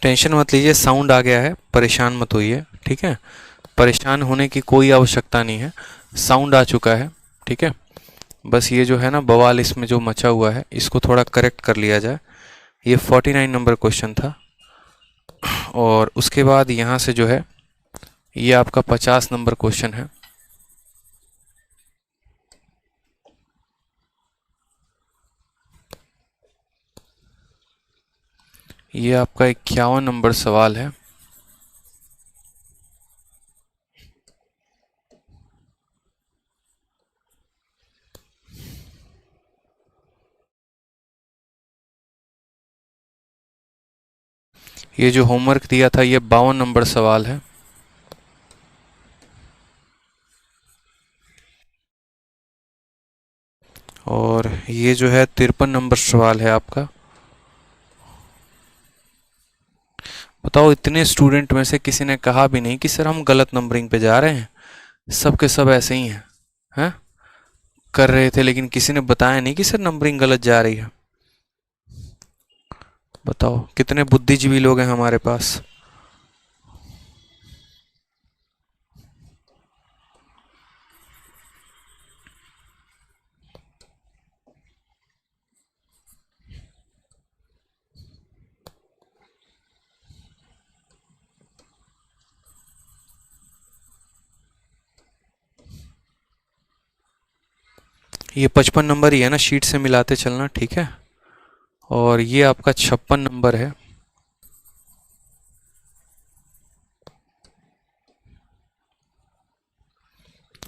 टेंशन मत लीजिए, साउंड आ गया है, परेशान मत होइए, ठीक है। परेशान होने की कोई आवश्यकता नहीं है, साउंड आ चुका है, ठीक है। बस ये जो है ना बवाल इसमें जो मचा हुआ है इसको थोड़ा करेक्ट कर लिया जाए। ये 49 नंबर क्वेश्चन था और उसके बाद यहाँ से जो है ये आपका 50 नंबर क्वेश्चन है। ये आपका 51 नंबर सवाल है। ये जो होमवर्क दिया था ये 52 नंबर सवाल है। और ये जो है 53 नंबर सवाल है आपका। बताओ, इतने स्टूडेंट में से किसी ने कहा भी नहीं कि सर हम गलत नंबरिंग पे जा रहे हैं? सब के सब ऐसे ही हैं कर रहे थे, लेकिन किसी ने बताया नहीं कि सर नंबरिंग गलत जा रही है। बताओ कितने बुद्धिजीवी लोग हैं हमारे पास। ये 55 नंबर ही है ना, शीट से मिलाते चलना, ठीक है। और ये आपका 56 नंबर है।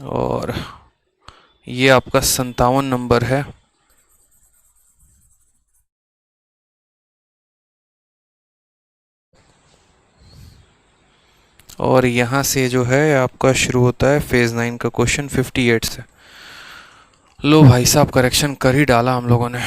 और ये आपका 57 नंबर है। और यहाँ से जो है आपका शुरू होता है फेज 9 का क्वेश्चन 58 से। लो भाई साहब, करेक्शन कर ही डाला हम लोगों ने।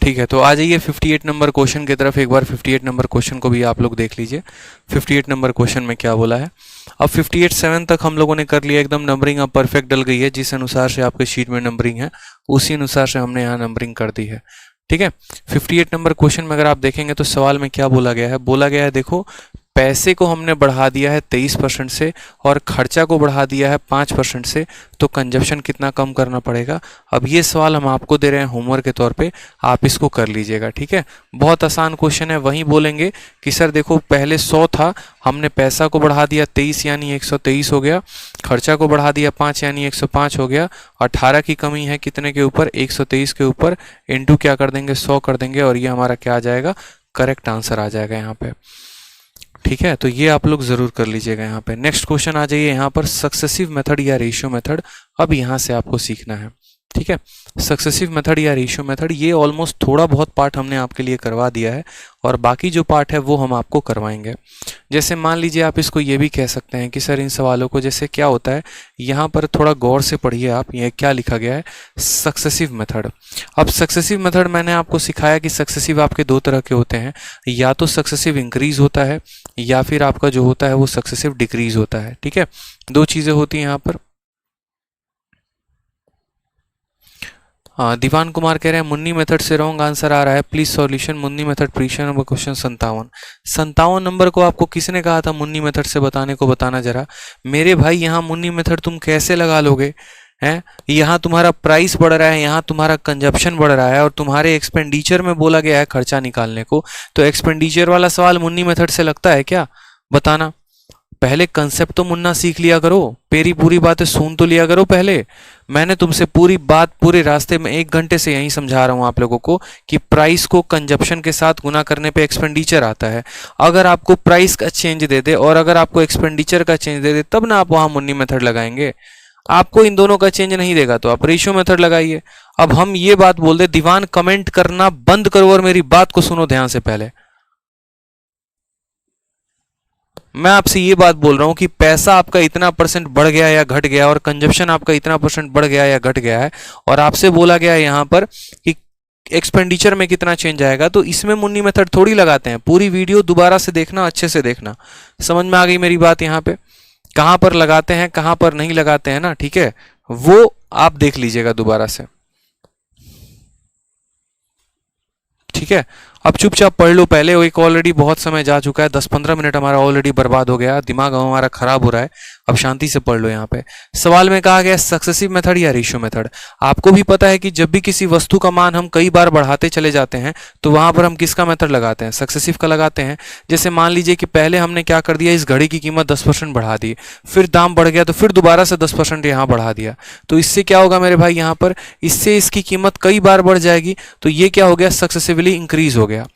ठीक है, तो आ जाइए 58 नंबर क्वेश्चन की तरफ। एक बार 58 नंबर क्वेश्चन को भी आप लोग देख लीजिए। 58 नंबर क्वेश्चन में क्या बोला है। अब 58-7 तक हम लोगों ने कर लिया, एकदम नंबरिंग अब परफेक्ट डल गई है। जिस अनुसार से आपके शीट में नंबरिंग है उसी अनुसार से हमने यहाँ नंबरिंग कर दी है, ठीक है। 58 नंबर क्वेश्चन में अगर आप देखेंगे तो सवाल में क्या बोला गया है। बोला गया है, देखो, पैसे को हमने बढ़ा दिया है 23% से और खर्चा को बढ़ा दिया है 5% से, तो कंजप्शन कितना कम करना पड़ेगा। अब ये सवाल हम आपको दे रहे हैं होमवर्क के तौर पे, आप इसको कर लीजिएगा, ठीक है। बहुत आसान क्वेश्चन है। वहीं बोलेंगे कि सर देखो पहले 100 था, हमने पैसा को बढ़ा दिया 23 यानी 123 हो गया, खर्चा को बढ़ा दिया 5 यानी 105 हो गया, 18 की कमी है कितने के ऊपर, 123 के ऊपर, इंटू क्या कर देंगे, 100 कर देंगे और ये हमारा क्या आ जाएगा, करेक्ट आंसर आ जाएगा यहाँ पे, ठीक है। तो ये आप लोग जरूर कर लीजिएगा यहाँ पे। नेक्स्ट क्वेश्चन आ जाइए यहाँ पर, सक्सेसिव मेथड या रेशियो मेथड। अब यहाँ से आपको सीखना है, ठीक है। सक्सेसिव मेथड या रेशियो मेथड, ये ऑलमोस्ट थोड़ा बहुत पार्ट हमने आपके लिए करवा दिया है और बाकी जो पार्ट है वो हम आपको करवाएंगे। जैसे मान लीजिए आप इसको ये भी कह सकते हैं कि सर इन सवालों को जैसे क्या होता है, यहाँ पर थोड़ा गौर से पढ़िए आप, ये क्या लिखा गया है, सक्सेसिव मेथड। अब सक्सेसिव मेथड मैंने आपको सिखाया कि सक्सेसिव आपके दो तरह के होते हैं, या तो सक्सेसिव इंक्रीज होता है या फिर आपका जो होता है वो सक्सेसिव डिक्रीज होता है, ठीक है। दो चीज़ें होती हैं यहाँ पर। हाँ, दीवान कुमार कह रहे हैं मुन्नी मेथड से रॉन्ग आंसर आ रहा है, प्लीज सॉल्यूशन मुन्नी मेथड प्रीशन नंबर क्वेश्चन 57 नंबर को आपको किसने कहा था मुन्नी मेथड से बताने को, बताना जरा मेरे भाई। यहाँ मुन्नी मेथड तुम कैसे लगा लोगे हैं, यहाँ तुम्हारा प्राइस बढ़ रहा है, यहाँ तुम्हारा कंजप्शन बढ़ रहा है और तुम्हारे एक्सपेंडिचर में बोला गया है खर्चा निकालने को, तो एक्सपेंडिचर वाला सवाल मुन्नी मेथड से लगता है क्या, बताना। पहले कंसेप्ट तो मुन्ना सीख लिया करो, मेरी पूरी बातें सुन तो लिया करो पहले। मैंने तुमसे पूरी बात पूरे रास्ते में 1 घंटे से यही समझा रहा हूं आप लोगों को कि प्राइस को कंजप्शन के साथ गुना करने पे एक्सपेंडिचर आता है। अगर आपको प्राइस का चेंज दे दे और अगर आपको एक्सपेंडिचर का चेंज दे दे तब ना आप वहां मुन्नी मेथड लगाएंगे। आपको इन दोनों का चेंज नहीं देगा तो आप रेशियो मेथड लगाइए। अब हम ये बात बोल दे, दीवान कमेंट करना बंद करो और मेरी बात को सुनो ध्यान से। पहले मैं आपसे ये बात बोल रहा हूं कि पैसा आपका इतना परसेंट बढ़ गया या घट गया और कंजप्शन आपका इतना परसेंट बढ़ गया या घट गया है, और आपसे बोला गया है यहां पर कि एक्सपेंडिचर में कितना चेंज आएगा। तो इसमें मुन्नी मेथड थोड़ी लगाते हैं, पूरी वीडियो दोबारा से देखना, अच्छे से देखना। समझ में आ गई मेरी बात? यहाँ पे कहाँ पर लगाते हैं, कहाँ पर नहीं लगाते हैं ना, ठीक है, वो आप देख लीजिएगा दोबारा से, ठीक है। अब चुपचाप पढ़ लो पहले, वो एक ऑलरेडी बहुत समय जा चुका है, 10-15 मिनट हमारा ऑलरेडी बर्बाद हो गया, दिमाग हमारा खराब हो रहा है। अब शांति से पढ़ लो। यहाँ पे सवाल में कहा गया सक्सेसिव मेथड या रेशियो मेथड। आपको भी पता है कि जब भी किसी वस्तु का मान हम कई बार बढ़ाते चले जाते हैं तो वहां पर हम किसका मेथड लगाते हैं, सक्सेसिव का लगाते हैं। जैसे मान लीजिए कि पहले हमने क्या कर दिया, इस घड़ी की कीमत 10% बढ़ा दी, फिर दाम बढ़ गया तो फिर दोबारा से 10% यहाँ बढ़ा दिया, तो इससे क्या होगा मेरे भाई, यहाँ पर इससे इसकी कीमत कई बार बढ़ जाएगी, तो ये क्या हो गया, सक्सेसिवली इंक्रीज हो गया,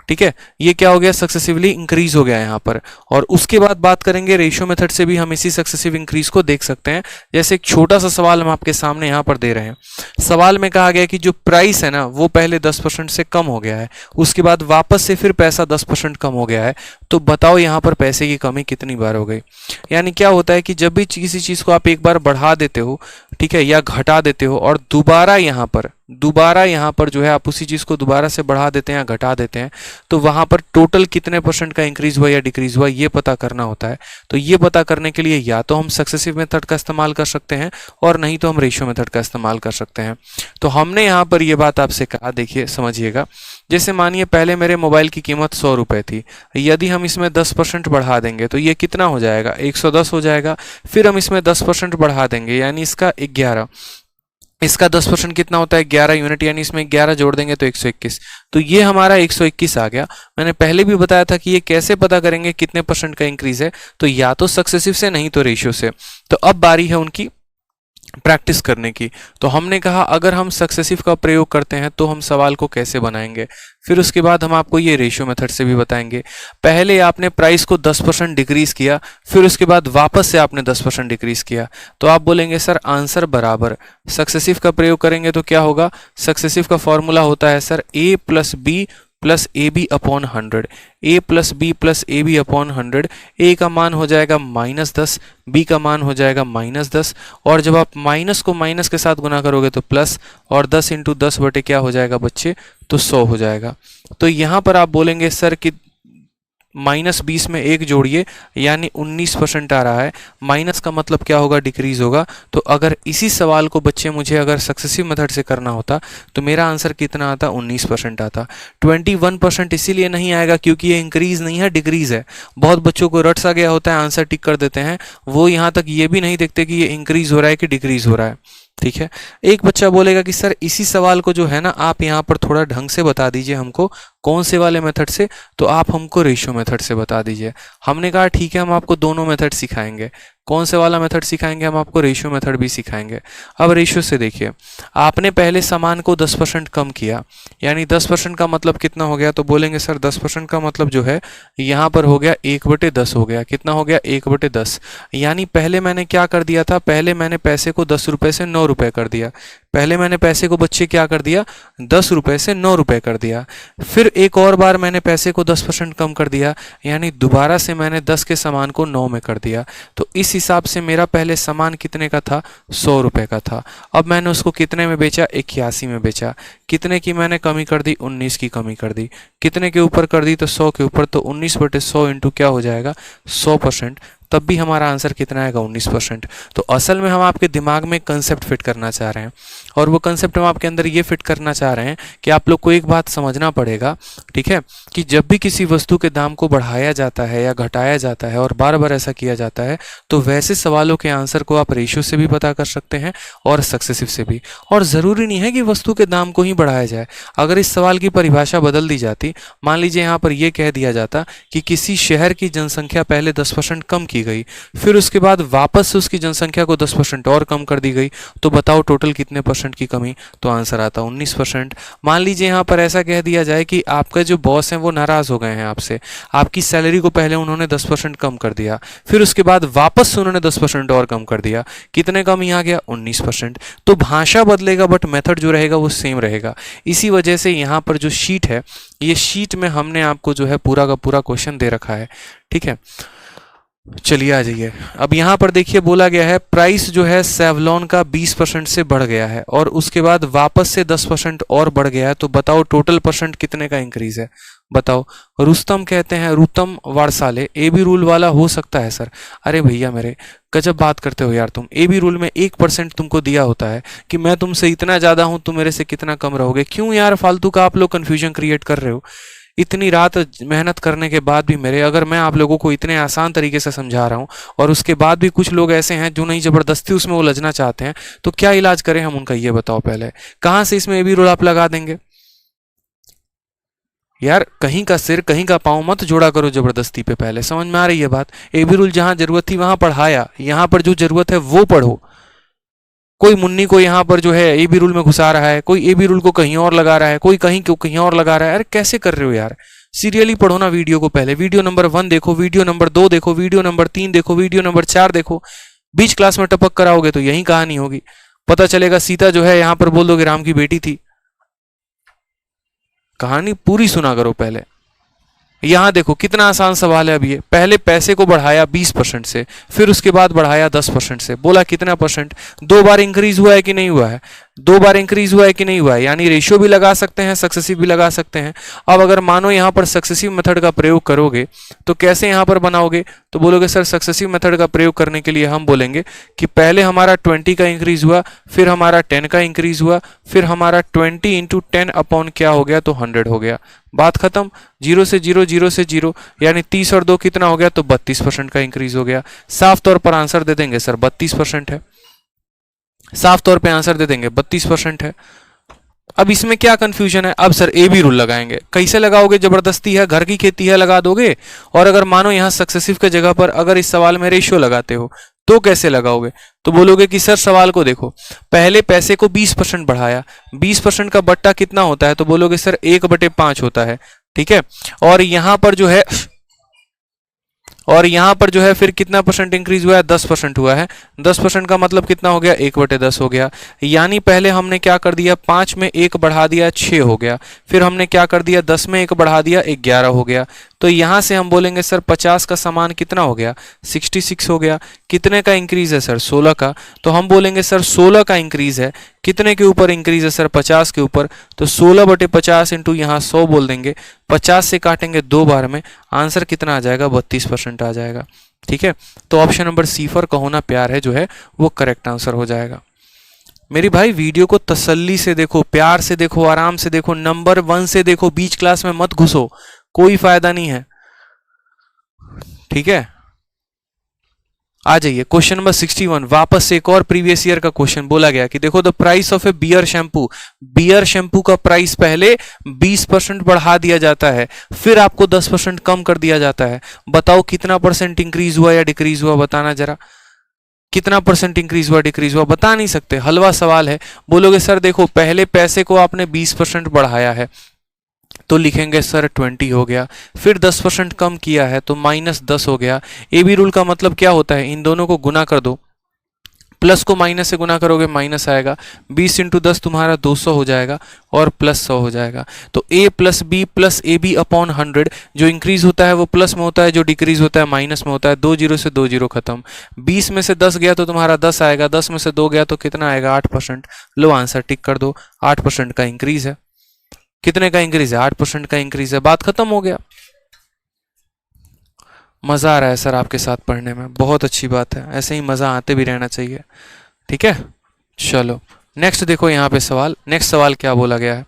ठीक है। ये क्या हो गया, सक्सेसिवली इंक्रीज हो गया यहाँ पर। और उसके बाद बात करेंगे रेशियो मेथड से भी हम इसी सक्सेसिव इंक्रीज को देख सकते हैं। जैसे एक छोटा सा सवाल हम आपके सामने यहाँ पर दे रहे हैं। सवाल में कहा गया कि जो प्राइस है ना वो पहले 10% से कम हो गया है, उसके बाद वापस से फिर पैसा 10% कम हो गया है, तो बताओ यहाँ पर पैसे की कमी कितनी बार हो गई। यानी क्या होता है कि जब भी किसी चीज को आप एक बार बढ़ा देते हो, ठीक है, या घटा देते हो, और दोबारा यहाँ पर जो है आप उसी चीज को दोबारा से बढ़ा देते हैं या घटा देते हैं, तो वहां पर टोटल कितने % का इंक्रीज हुआ या डिक्रीज हुआ ये पता करना होता है। तो ये पता करने के लिए या तो हम सक्सेसिव मेथड का इस्तेमाल कर सकते हैं और नहीं तो हम रेशियो मेथड का इस्तेमाल कर सकते हैं। तो हमने यहाँ पर ये बात आपसे कहा, देखिए समझिएगा। जैसे मानिए पहले मेरे मोबाइल की कीमत 100 रुपए थी, यदि हम इसमें 10% बढ़ा देंगे तो ये कितना हो जाएगा, 110 हो जाएगा। फिर हम इसमें 10% बढ़ा देंगे यानी इसका 11, इसका 10% कितना होता है, 11 यूनिट, यानी इसमें 11 जोड़ देंगे तो 121, तो ये हमारा 121 आ गया। मैंने पहले भी बताया था कि ये कैसे पता करेंगे कितने % का इंक्रीज है, तो या तो सक्सेसिव से नहीं तो रेशियो से। तो अब बारी है उनकी प्रैक्टिस करने की। तो हमने कहा अगर हम सक्सेसिव का प्रयोग करते हैं तो हम सवाल को कैसे बनाएंगे, फिर उसके बाद हम आपको ये रेशियो मेथड से भी बताएंगे। पहले आपने प्राइस को 10% डिक्रीज किया, फिर उसके बाद वापस से आपने 10% डिक्रीज किया, तो आप बोलेंगे सर आंसर बराबर। सक्सेसिव का प्रयोग करेंगे तो क्या होगा, सक्सेसिव का फॉर्मूला होता है sir A + B + AB upon 100, A + B + AB upon 100। A का मान हो जाएगा -10, B का मान हो जाएगा -10, और जब आप माइनस को माइनस के साथ गुना करोगे तो प्लस, और 10 × 10 बटे क्या हो जाएगा बच्चे, तो 100 हो जाएगा। तो यहाँ पर आप बोलेंगे सर कि -20 में 1 जोड़िए यानी 19% आ रहा है, माइनस का मतलब क्या होगा, डिक्रीज होगा। तो अगर इसी सवाल को बच्चे मुझे अगर सक्सेसिव मेथड से करना होता तो मेरा आंसर कितना आता, 19% आता। 21% इसीलिए नहीं आएगा क्योंकि ये इंक्रीज नहीं है, डिक्रीज है। बहुत बच्चों को रट सा गया होता है, आंसर टिक कर देते हैं, वो यहाँ तक ये भी नहीं देखते कि ये इंक्रीज हो रहा है कि डिक्रीज हो रहा है, ठीक है। एक बच्चा बोलेगा कि सर इसी सवाल को जो है ना आप यहाँ पर थोड़ा ढंग से बता दीजिए हमको, कौन से वाले मेथड से, तो आप हमको रेशियो मेथड से बता दीजिए। हमने कहा ठीक है हम आपको दोनों मेथड सिखाएंगे। कौन से वाला मेथड सिखाएंगे, हम आपको रेशियो मेथड भी सिखाएंगे। अब रेशियो से देखिए, आपने पहले सामान को 10% कम किया, यानी 10% का मतलब कितना हो गया, तो बोलेंगे सर 10% का मतलब जो है यहाँ पर हो गया 1/10 हो गया। कितना हो गया, 1/10। यानी पहले मैंने क्या कर दिया था, पहले मैंने पैसे को 10 रुपए से 9 रुपए कर दिया। पहले मैंने पैसे को बच्चे क्या कर दिया, 10 रुपए से 9 रुपए कर दिया। फिर एक और बार मैंने पैसे को 10% कम कर दिया, यानी दोबारा से मैंने 10 के सामान को 9 में कर दिया। तो इस हिसाब से मेरा पहले सामान कितने का था, 100 रुपए का था। अब मैंने उसको कितने में बेचा, 81 में बेचा। कितने की मैंने कमी कर दी, 19 की कमी कर दी। कितने के ऊपर कर दी, तो 100 के ऊपर। तो 19/100 इंटू क्या हो जाएगा, 100%। तब भी हमारा आंसर कितना आएगा, 19%। तो असल में हम आपके दिमाग में कंसेप्ट फिट करना चाह रहे हैं, और वो कंसेप्ट हम आपके अंदर ये फिट करना चाह रहे हैं कि आप लोग को एक बात समझना पड़ेगा, ठीक है, कि जब भी किसी वस्तु के दाम को बढ़ाया जाता है या घटाया जाता है, और बार बार ऐसा किया जाता है, तो वैसे सवालों के आंसर को आप रेशियो से भी पता कर सकते हैं और सक्सेसिव से भी। और ज़रूरी नहीं है कि वस्तु के दाम को ही बढ़ाया जाए। अगर इस सवाल की परिभाषा बदल दी जाती, मान लीजिए यहाँ पर यह कह दिया जाता कि किसी शहर की जनसंख्या पहले 10% कम की गई, फिर उसके बाद वापस से उसकी जनसंख्या को 10% और कम कर दी गई, तो बताओ टोटल कितने % की कमी, तो आंसर आता 19%। मान लीजिए यहाँ पर ऐसा कह दिया जाए कि आपका जो बॉस है वो नाराज हो गए हैं आपसे, आपकी सैलरी को पहले उन्होंने 10% कम कर दिया, फिर उसके बाद वापस से उन्होंने 10% और कम कर दिया। कितने कमी आ गया, 19%। तो भाषा बदलेगा बट मेथड जो रहेगा वो सेम रहेगा। इसी वजह से यहाँ पर जो शीट है, ये शीट में हमने आपको जो है पूरा का पूरा क्वेश्चन दे रखा है, ठीक है। चलिए आ जाइए। अब यहाँ पर देखिए बोला गया है प्राइस जो है सेवलॉन का 20% से बढ़ गया है और उसके बाद वापस से 10% और बढ़ गया है, तो बताओ टोटल परसेंट कितने का इंक्रीज है। बताओ। रुस्तम कहते हैं, रुतम वारसाले, ए बी रूल वाला हो सकता है सर। अरे भैया मेरे, गजब बात करते हो यार तुम। ए बी रूल में 1% तुमको दिया होता है कि मैं तुमसे इतना ज्यादा हूं, तुम मेरे से कितना कम रहोगे। क्यों यार फालतू का आप लोग कंफ्यूजन क्रिएट कर रहे हो। इतनी रात मेहनत करने के बाद भी मेरे, अगर मैं आप लोगों को इतने आसान तरीके से समझा रहा हूँ और उसके बाद भी कुछ लोग ऐसे हैं जो नहीं जबरदस्ती उसमें उलझना चाहते हैं, तो क्या इलाज करें हम उनका, ये बताओ पहले। कहाँ से इसमें ए बी रूल आप लगा देंगे यार। कहीं का सिर कहीं का पाँव मत जोड़ा करो जबरदस्ती पे। पहले समझ में आ रही है बात। ए बी रूल जहां जरूरत थी वहां पढ़ाया, यहां पर जो जरूरत है वो पढ़ो। कोई मुन्नी को यहाँ पर जो है ए बी रूल में घुसा रहा है, कोई ए बी रूल को कहीं और लगा रहा है, कोई कहीं को कहीं और लगा रहा है। अरे कैसे कर रहे हो यार। सीरियली पढ़ो ना वीडियो को। पहले वीडियो नंबर 1 देखो, वीडियो नंबर 2 देखो, वीडियो नंबर 3 देखो, वीडियो नंबर 4 देखो। बीच क्लास में टपक कराओगे तो यही कहानी होगी। पता चलेगा सीता जो है यहाँ पर बोल दोगे राम की बेटी थी। कहानी पूरी सुना करो पहले। यहां देखो कितना आसान सवाल है। अब ये पहले पैसे को बढ़ाया 20% से, फिर उसके बाद बढ़ाया 10% से। बोला कितना परसेंट। 2 बार इंक्रीज हुआ है कि नहीं हुआ है। 2 बार इंक्रीज हुआ है कि नहीं हुआ है। यानी रेशियो भी लगा सकते हैं, सक्सेसिव भी लगा सकते हैं। अब अगर मानो यहां पर सक्सेसिव मेथड का प्रयोग करोगे तो कैसे यहां पर बनाओगे। तो बोलोगे सर सक्सेसिव मेथड का प्रयोग करने के लिए हम बोलेंगे कि पहले हमारा 20 का इंक्रीज हुआ, फिर हमारा 10 का इंक्रीज हुआ, फिर हमारा 20 इंटू 10 अपॉन क्या हो गया, तो 100 हो गया। बात खत्म। 0 से 0, 0 से 0, यानी 30 और 2 कितना हो गया, तो 32% का इंक्रीज हो गया। साफ तौर पर आंसर दे देंगे सर 32% है। साफ तौर पे आंसर दे देंगे 32% है। अब इसमें क्या कंफ्यूजन है। अब सर ए बी रूल लगाएंगे। कैसे लगाओगे, जबरदस्ती है, घर की खेती है, लगा दोगे। और अगर मानो यहां सक्सेसिव के जगह पर अगर इस सवाल में रेशियो लगाते हो तो कैसे लगाओगे। तो बोलोगे कि सर सवाल को देखो, पहले पैसे को 20% बढ़ाया, 20% का बट्टा कितना होता है। तो बोलोगे सर 1/5 होता है। ठीक है। और यहां पर जो है फिर कितना परसेंट इंक्रीज हुआ है, 10% हुआ है। 10% का मतलब कितना हो गया, 1/10 हो गया। यानी पहले हमने क्या कर दिया, 5 में 1 बढ़ा दिया, 6 हो गया। फिर हमने क्या कर दिया, 10 में 1 बढ़ा दिया, 11 हो गया। तो यहां से हम बोलेंगे सर 50 का समान कितना हो गया, 66 हो गया। कितने का इंक्रीज है सर, 16 का। तो हम बोलेंगे सर 16 का इंक्रीज है। कितने के ऊपर इंक्रीज है सर, 50 के ऊपर। तो 16/50 इंटू यहाँ 100 बोल देंगे। 50 से काटेंगे 2 बार में, आंसर कितना आ जाएगा, 32% आ जाएगा। ठीक है। तो ऑप्शन नंबर सी फॉर कहो ना प्यार है जो है वो करेक्ट आंसर हो जाएगा। मेरी भाई वीडियो को तसल्ली से देखो, प्यार से देखो, आराम से देखो, नंबर 1 से देखो, बीच क्लास में मत घुसो, कोई फायदा नहीं है। ठीक है। आ जाइए क्वेश्चन नंबर 61। वापस से एक और प्रीवियस ईयर का क्वेश्चन बोला गया कि देखो the price of a beer shampoo, beer shampoo का प्राइस पहले 20% बढ़ा दिया जाता है, फिर आपको 10% कम कर दिया जाता है। बताओ कितना परसेंट इंक्रीज हुआ या डिक्रीज हुआ, बताना जरा। कितना परसेंट इंक्रीज हुआ, डिक्रीज हुआ, बता नहीं सकते, हलवा सवाल है। बोलोगे सर देखो पहले पैसे को आपने 20% बढ़ाया है, तो लिखेंगे सर 20 हो गया। फिर 10% कम किया है तो -10 हो गया। ए बी रूल का मतलब क्या होता है, इन दोनों को गुना कर दो, प्लस को माइनस से गुना करोगे माइनस आएगा। 20 इंटू 10 तुम्हारा 200 हो जाएगा और प्लस 100 हो जाएगा। तो a plus B plus A B upon 100, जो इंक्रीज होता है वो प्लस में होता है, जो डिक्रीज होता है माइनस में होता है। 2 जीरो से 2 जीरो खत्म। 20 में से 10 गया तो तुम्हारा 10 आएगा, 10 में से 2 गया तो कितना आएगा, 8%। लो आंसर टिक कर दो, 8% का इंक्रीज है। कितने का इंक्रीज है, 8% का इंक्रीज है। बात खत्म हो गया। मजा आ रहा है सर आपके साथ पढ़ने में, बहुत अच्छी बात है, ऐसे ही मजा आते भी रहना चाहिए। ठीक है। चलो नेक्स्ट देखो यहाँ पे सवाल। नेक्स्ट सवाल क्या बोला गया है।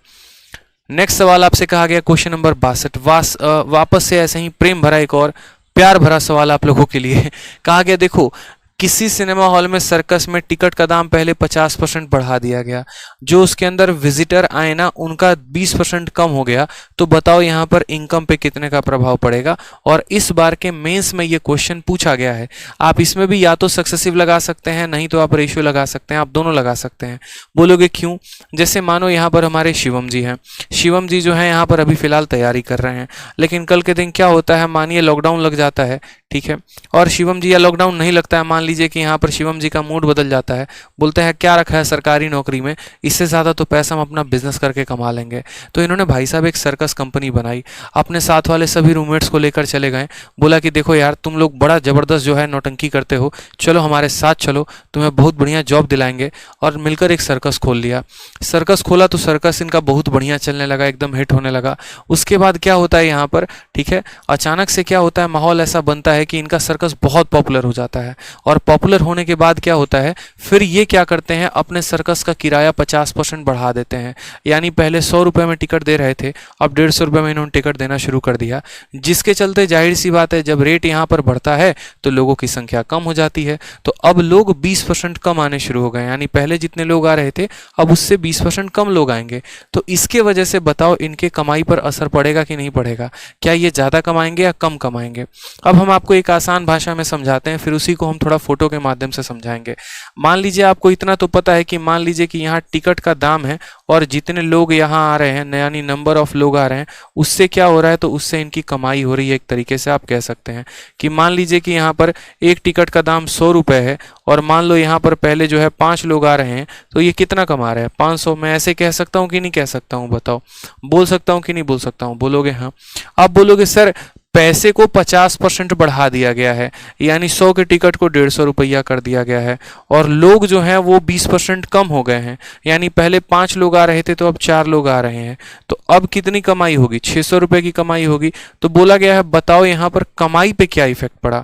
नेक्स्ट सवाल आपसे कहा गया क्वेश्चन नंबर 62। वापस से ऐसे ही प्रेम भरा एक और प्यार भरा सवाल आप लोगों के लिए। कहा गया देखो किसी सिनेमा हॉल में सर्कस में टिकट का दाम पहले 50% बढ़ा दिया गया, जो उसके अंदर विजिटर आए ना उनका 20% कम हो गया। तो बताओ यहाँ पर इनकम पे कितने का प्रभाव पड़ेगा। और इस बार के मेंस में ये क्वेश्चन पूछा गया है। आप इसमें भी या तो सक्सेसिव लगा सकते हैं, नहीं तो आप रेशियो लगा सकते हैं, आप दोनों लगा सकते हैं। बोलोगे क्यों। जैसे मानो यहाँ पर हमारे शिवम जी हैं, शिवम जी जो है यहाँ पर अभी फिलहाल तैयारी कर रहे हैं, लेकिन कल के दिन क्या होता है, मानिए लॉकडाउन लग जाता है, ठीक है, और शिवम जी या लॉकडाउन नहीं लगता है, मान लीजिए कि यहाँ पर शिवम जी का मूड बदल जाता है, बोलते हैं क्या रखा है सरकारी नौकरी में, इससे ज़्यादा तो पैसा हम अपना बिजनेस करके कमा लेंगे। तो इन्होंने भाई साहब एक सर्कस कंपनी बनाई, अपने साथ वाले सभी रूममेट्स को लेकर चले गए, बोला कि देखो यार तुम लोग बड़ा ज़बरदस्त जो है नौटंकी करते हो, चलो हमारे साथ चलो, तुम्हें बहुत बढ़िया जॉब दिलाएंगे। और मिलकर एक सर्कस खोल लिया। सर्कस खोला तो सर्कस इनका बहुत बढ़िया चलने लगा, एकदम हिट होने लगा। उसके बाद क्या होता है यहाँ पर, ठीक है, अचानक से क्या होता है, माहौल ऐसा बनता है कि इनका सर्कस बहुत पॉपुलर हो जाता है। और पॉपुलर होने के बाद क्या होता है, फिर ये क्या करते हैं, अपने सर्कस का किराया 50% बढ़ा देते हैं। यानी पहले 100 रुपये में टिकट दे रहे थे, अब 150 रुपये में इन्होंने टिकट देना शुरू कर दिया, जिसके चलते जाहिर सी बात है जब रेट यहाँ पर बढ़ता है तो लोगों की संख्या कम हो जाती है। तो अब लोग 20% कम आने शुरू हो गए, यानी पहले जितने लोग आ रहे थे अब उससे 20% कम लोग आएंगे। तो इसके वजह से बताओ इनके कमाई पर असर पड़ेगा कि नहीं पड़ेगा, क्या ये ज़्यादा कमाएंगे या कम कमाएंगे। अब हम आपको एक आसान भाषा में समझाते हैं, फिर उसी को हम थोड़ा फोटो के माध्यम से समझाएंगे। मान लीजिए आपको इतना तो पता है कि मान लीजिए कि यहाँ टिकट का दाम है और जितने लोग यहाँ आ रहे हैं, यानी नंबर ऑफ लोग आ रहे हैं, उससे क्या हो रहा है, तो उससे इनकी कमाई हो रही है। एक तरीके से आप कह सकते हैं कि मान लीजिए कि यहाँ पर एक टिकट का दाम 100 रुपये है और मान लो यहाँ पर पहले जो है 5 लोग आ रहे हैं, तो ये कितना कमा रहे हैं, 500। मैं ऐसे कह सकता हूँ कि नहीं कह सकता हूँ, बताओ, बोल सकता हूँ कि नहीं बोल सकता हूँ, बोलोगे हाँ। आप बोलोगे सर पैसे को 50% बढ़ा दिया गया है, यानी 100 के टिकट को 150 रुपया कर दिया गया है, और लोग जो हैं वो 20% कम हो गए हैं, यानी पहले 5 लोग आ रहे थे तो अब 4 लोग आ रहे हैं। तो अब कितनी कमाई होगी, 600 रुपये की कमाई होगी। तो बोला गया है बताओ यहाँ पर कमाई पे क्या इफेक्ट पड़ा,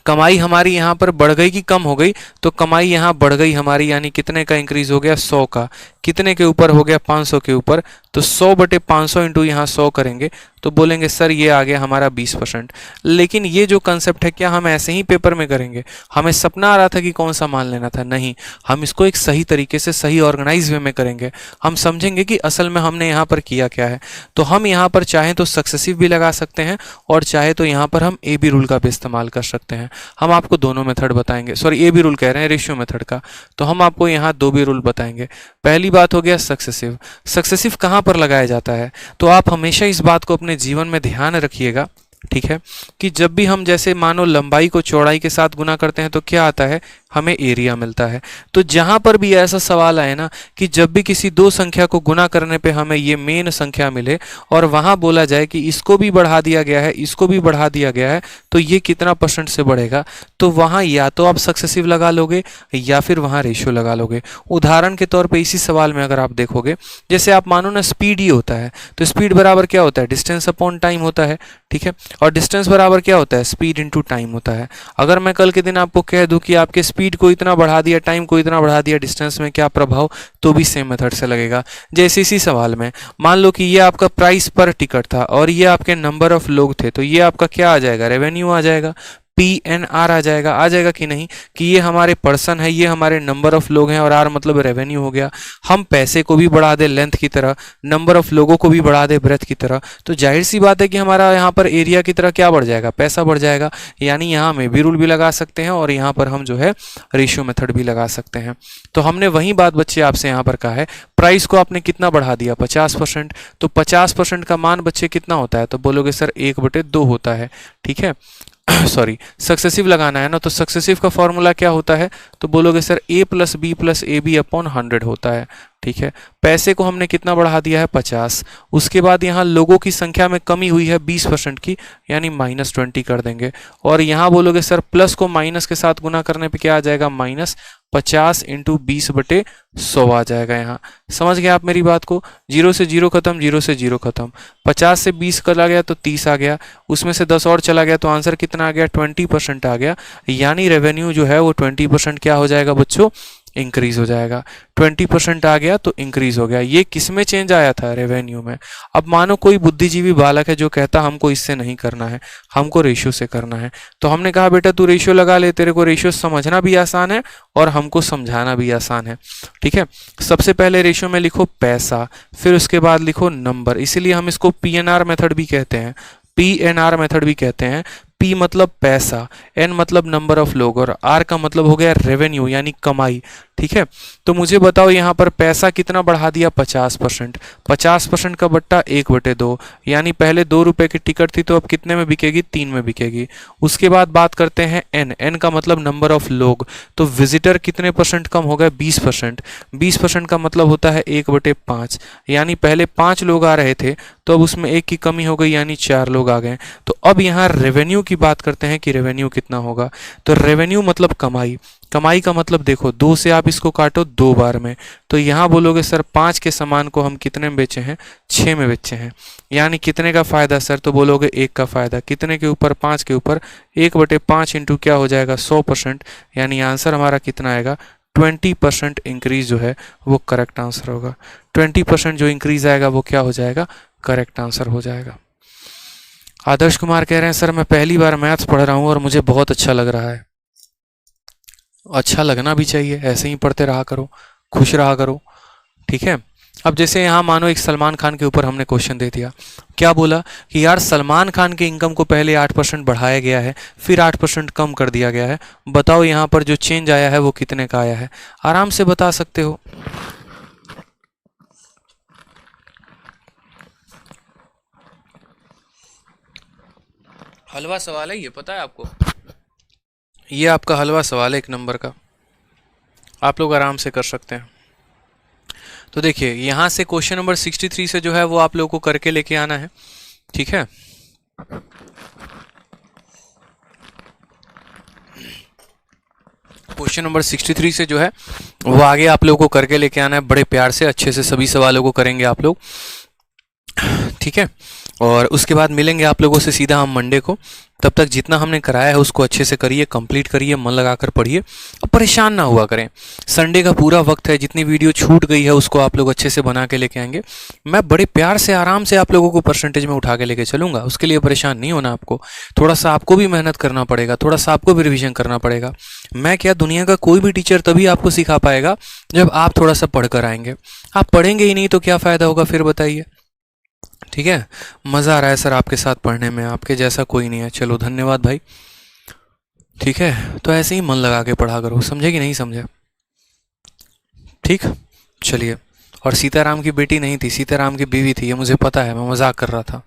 कमाई हमारी यहाँ पर बढ़ गई कि कम हो गई, तो कमाई यहाँ बढ़ गई हमारी, यानी कितने का इंक्रीज हो गया, 100 का, कितने के ऊपर हो गया, 500 के ऊपर। तो 100/500 इंटू यहाँ 100 करेंगे तो बोलेंगे सर ये आ गया हमारा 20%। लेकिन ये जो कंसेप्ट है क्या हम ऐसे ही पेपर में करेंगे, हमें सपना आ रहा था कि कौन सा मान लेना था, नहीं, हम इसको एक सही तरीके से सही ऑर्गेनाइज वे में करेंगे। हम समझेंगे कि असल में हमने यहाँ पर किया क्या है। तो हम यहाँ पर चाहें तो सक्सेसिव भी लगा सकते हैं और चाहे तो यहाँ पर हम ए बी रूल का भी इस्तेमाल कर सकते हैं। हम आपको दोनों मेथड बताएंगे, सॉरी ए बी रूल कह रहे हैं, रेशियो मेथड का। तो हम आपको यहाँ 2 भी रूल बताएंगे। पहली बात हो गया सक्सेसिव। सक्सेसिव कहाँ पर लगाया जाता है, तो आप हमेशा इस बात को अपने जीवन में ध्यान रखिएगा, ठीक है, कि जब भी हम जैसे मानो लंबाई को चौड़ाई के साथ गुना करते हैं तो क्या आता है, हमें एरिया मिलता है। तो जहां पर भी ऐसा सवाल आए ना कि जब भी किसी दो संख्या को गुना करने पे हमें ये मेन संख्या मिले और वहां बोला जाए कि इसको भी बढ़ा दिया गया है, इसको भी बढ़ा दिया गया है, तो ये कितना % से बढ़ेगा, तो वहां या तो आप सक्सेसिव लगा लोगे या फिर वहां रेशियो लगा लोगे। उदाहरण के तौर पर इसी सवाल में अगर आप देखोगे, जैसे आप मानो ना स्पीड ही होता है, तो स्पीड बराबर क्या होता है, डिस्टेंस अपॉन टाइम होता है, ठीक है, और डिस्टेंस बराबर क्या होता है, स्पीड इनटू टाइम होता है। अगर मैं कल के दिन आपको कह दूं कि आपके स्पीड को इतना बढ़ा दिया, टाइम को इतना बढ़ा दिया, डिस्टेंस में क्या प्रभाव, तो भी सेम मेथड से लगेगा। जैसे इसी सवाल में मान लो कि ये आपका प्राइस पर टिकट था और ये आपके नंबर ऑफ लोग थे, तो ये आपका क्या आ जाएगा, रेवेन्यू आ जाएगा, PNR आ जाएगा कि नहीं, कि ये हमारे पर्सन है, ये हमारे नंबर ऑफ लोग हैं और R मतलब रेवेन्यू हो गया। हम पैसे को भी बढ़ा दे लेंथ की तरह, नंबर ऑफ लोगों को भी बढ़ा दे ब्रेथ की तरह, तो जाहिर सी बात है कि हमारा यहाँ पर एरिया की तरह क्या बढ़ जाएगा, पैसा बढ़ जाएगा। यानी यहाँ में भी रूल भी लगा सकते हैं और यहाँ पर हम जो है रेशियो मेथड भी लगा सकते हैं। तो हमने वही बात बच्चे आपसे यहाँ पर कहा है, प्राइस को आपने कितना बढ़ा दिया, 50%, तो 50% का मान बच्चे कितना होता है, तो बोलोगे सर 1/2 होता है, ठीक है। सॉरी, सक्सेसिव लगाना है ना, तो सक्सेसिव का फॉर्मूला क्या होता है, तो बोलोगे sir A + B + AB upon 100 होता है, ठीक है। पैसे को हमने कितना बढ़ा दिया है, 50। उसके बाद यहाँ लोगों की संख्या में कमी हुई है 20% की, यानी -20 कर देंगे। और यहाँ बोलोगे सर प्लस को माइनस के साथ गुना करने पे क्या आ जाएगा, -50 × 20/100 आ जाएगा। यहाँ समझ गए आप मेरी बात को, 0 से 0 खत्म, 0 से 0 खत्म, 50 से 20 चला गया तो 30 आ गया, उसमें से 10 और चला गया तो आंसर कितना आ गया, 20% आ गया। यानी रेवेन्यू जो है वो 20% क्या हो जाएगा बच्चों, इंक्रीज हो जाएगा। 20% आ गया तो इंक्रीज हो गया। ये किस में चेंज आया था, रेवेन्यू में। अब मानो कोई बुद्धिजीवी बालक है जो कहता हमको इससे नहीं करना है, हमको रेशियो से करना है, तो हमने कहा बेटा तू रेशियो लगा ले, तेरे को रेशियो समझना भी आसान है और हमको समझाना भी आसान है, ठीक है। सबसे पहले रेशियो में लिखो पैसा, फिर उसके बाद लिखो नंबर, इसीलिए हम इसको PNR मेथड भी कहते हैं, PNR मेथड भी कहते हैं। P मतलब पैसा, N मतलब नंबर ऑफ लोग और R का मतलब हो गया रेवेन्यू यानी कमाई। ठीक है, तो मुझे बताओ यहाँ पर पैसा कितना बढ़ा दिया 50%। 50% का बट्टा 1/2 यानी पहले 2 रुपए की टिकट थी तो अब कितने में बिकेगी, 3 में बिकेगी। उसके बाद बात करते हैं N, N का मतलब नंबर ऑफ लोग, तो विजिटर कितने परसेंट कम हो गए, 20%। 20% का मतलब होता है 1/5 यानी पहले 5 लोग आ रहे थे तो अब उसमें 1 की कमी हो गई यानी 4 लोग आ गए। तो अब यहाँ रेवेन्यू की बात करते हैं कि रेवेन्यू कितना होगा। तो रेवेन्यू मतलब कमाई, कमाई का मतलब देखो 2 से आप इसको काटो 2 बार में, तो यहाँ बोलोगे सर 5 के सामान को हम कितने में बेचे हैं, 6 में बेचे हैं, यानी कितने का फायदा सर, तो बोलोगे 1 का फायदा, कितने के ऊपर, 5 के ऊपर, 1/5 इंटू क्या हो जाएगा 100%, यानी आंसर हमारा कितना आएगा 20% इंक्रीज जो है वो करेक्ट आंसर होगा। 20% जो इंक्रीज आएगा वो क्या हो जाएगा, करेक्ट आंसर हो जाएगा। आदर्श कुमार कह रहे हैं सर मैं पहली बार मैथ्स पढ़ रहा हूँ और मुझे बहुत अच्छा लग रहा है। अच्छा लगना भी चाहिए, ऐसे ही पढ़ते रहा करो, खुश रहा करो। ठीक है, अब जैसे यहाँ मानो एक सलमान खान के ऊपर हमने क्वेश्चन दे दिया, क्या बोला कि यार सलमान खान के इनकम को पहले 8% बढ़ाया गया है फिर 8% कम कर दिया गया है, बताओ यहाँ पर जो चेंज आया है वो कितने का आया है, आराम से बता सकते हो। हलवा सवाल है ये, पता है आपको, ये आपका हलवा सवाल है 1 नंबर का, आप लोग आराम से कर सकते हैं। तो देखिए यहाँ से क्वेश्चन नंबर 63 से जो है वो आप लोगों को करके लेके आना है। ठीक है, क्वेश्चन नंबर 63 से जो है वो आगे आप लोगों को करके लेके आना है, बड़े प्यार से अच्छे से सभी सवालों को करेंगे आप लोग। ठीक है, और उसके बाद मिलेंगे आप लोगों से सीधा हम मंडे को। तब तक जितना हमने कराया है उसको अच्छे से करिए, कंप्लीट करिए, मन लगाकर पढ़िए और परेशान ना हुआ करें। संडे का पूरा वक्त है, जितनी वीडियो छूट गई है उसको आप लोग अच्छे से बना के लेके आएंगे। मैं बड़े प्यार से आराम से आप लोगों को परसेंटेज में उठा के लेके चलूंगा, उसके लिए परेशान नहीं होना आपको। थोड़ा सा आपको भी मेहनत करना पड़ेगा, थोड़ा सा आपको भी रिविजन करना पड़ेगा। मैं क्या, दुनिया का कोई भी टीचर तभी आपको सिखा पाएगा जब आप थोड़ा सा पढ़ कर आएंगे। आप पढ़ेंगे ही नहीं तो क्या फ़ायदा होगा फिर बताइए। ठीक है, मज़ा आ रहा है सर आपके साथ पढ़ने में, आपके जैसा कोई नहीं है। चलो धन्यवाद भाई। ठीक है, तो ऐसे ही मन लगा के पढ़ा करो, समझे कि नहीं समझे। ठीक, चलिए। और सीताराम की बेटी नहीं थी, सीताराम की बीवी थी, ये मुझे पता है, मैं मजाक कर रहा था।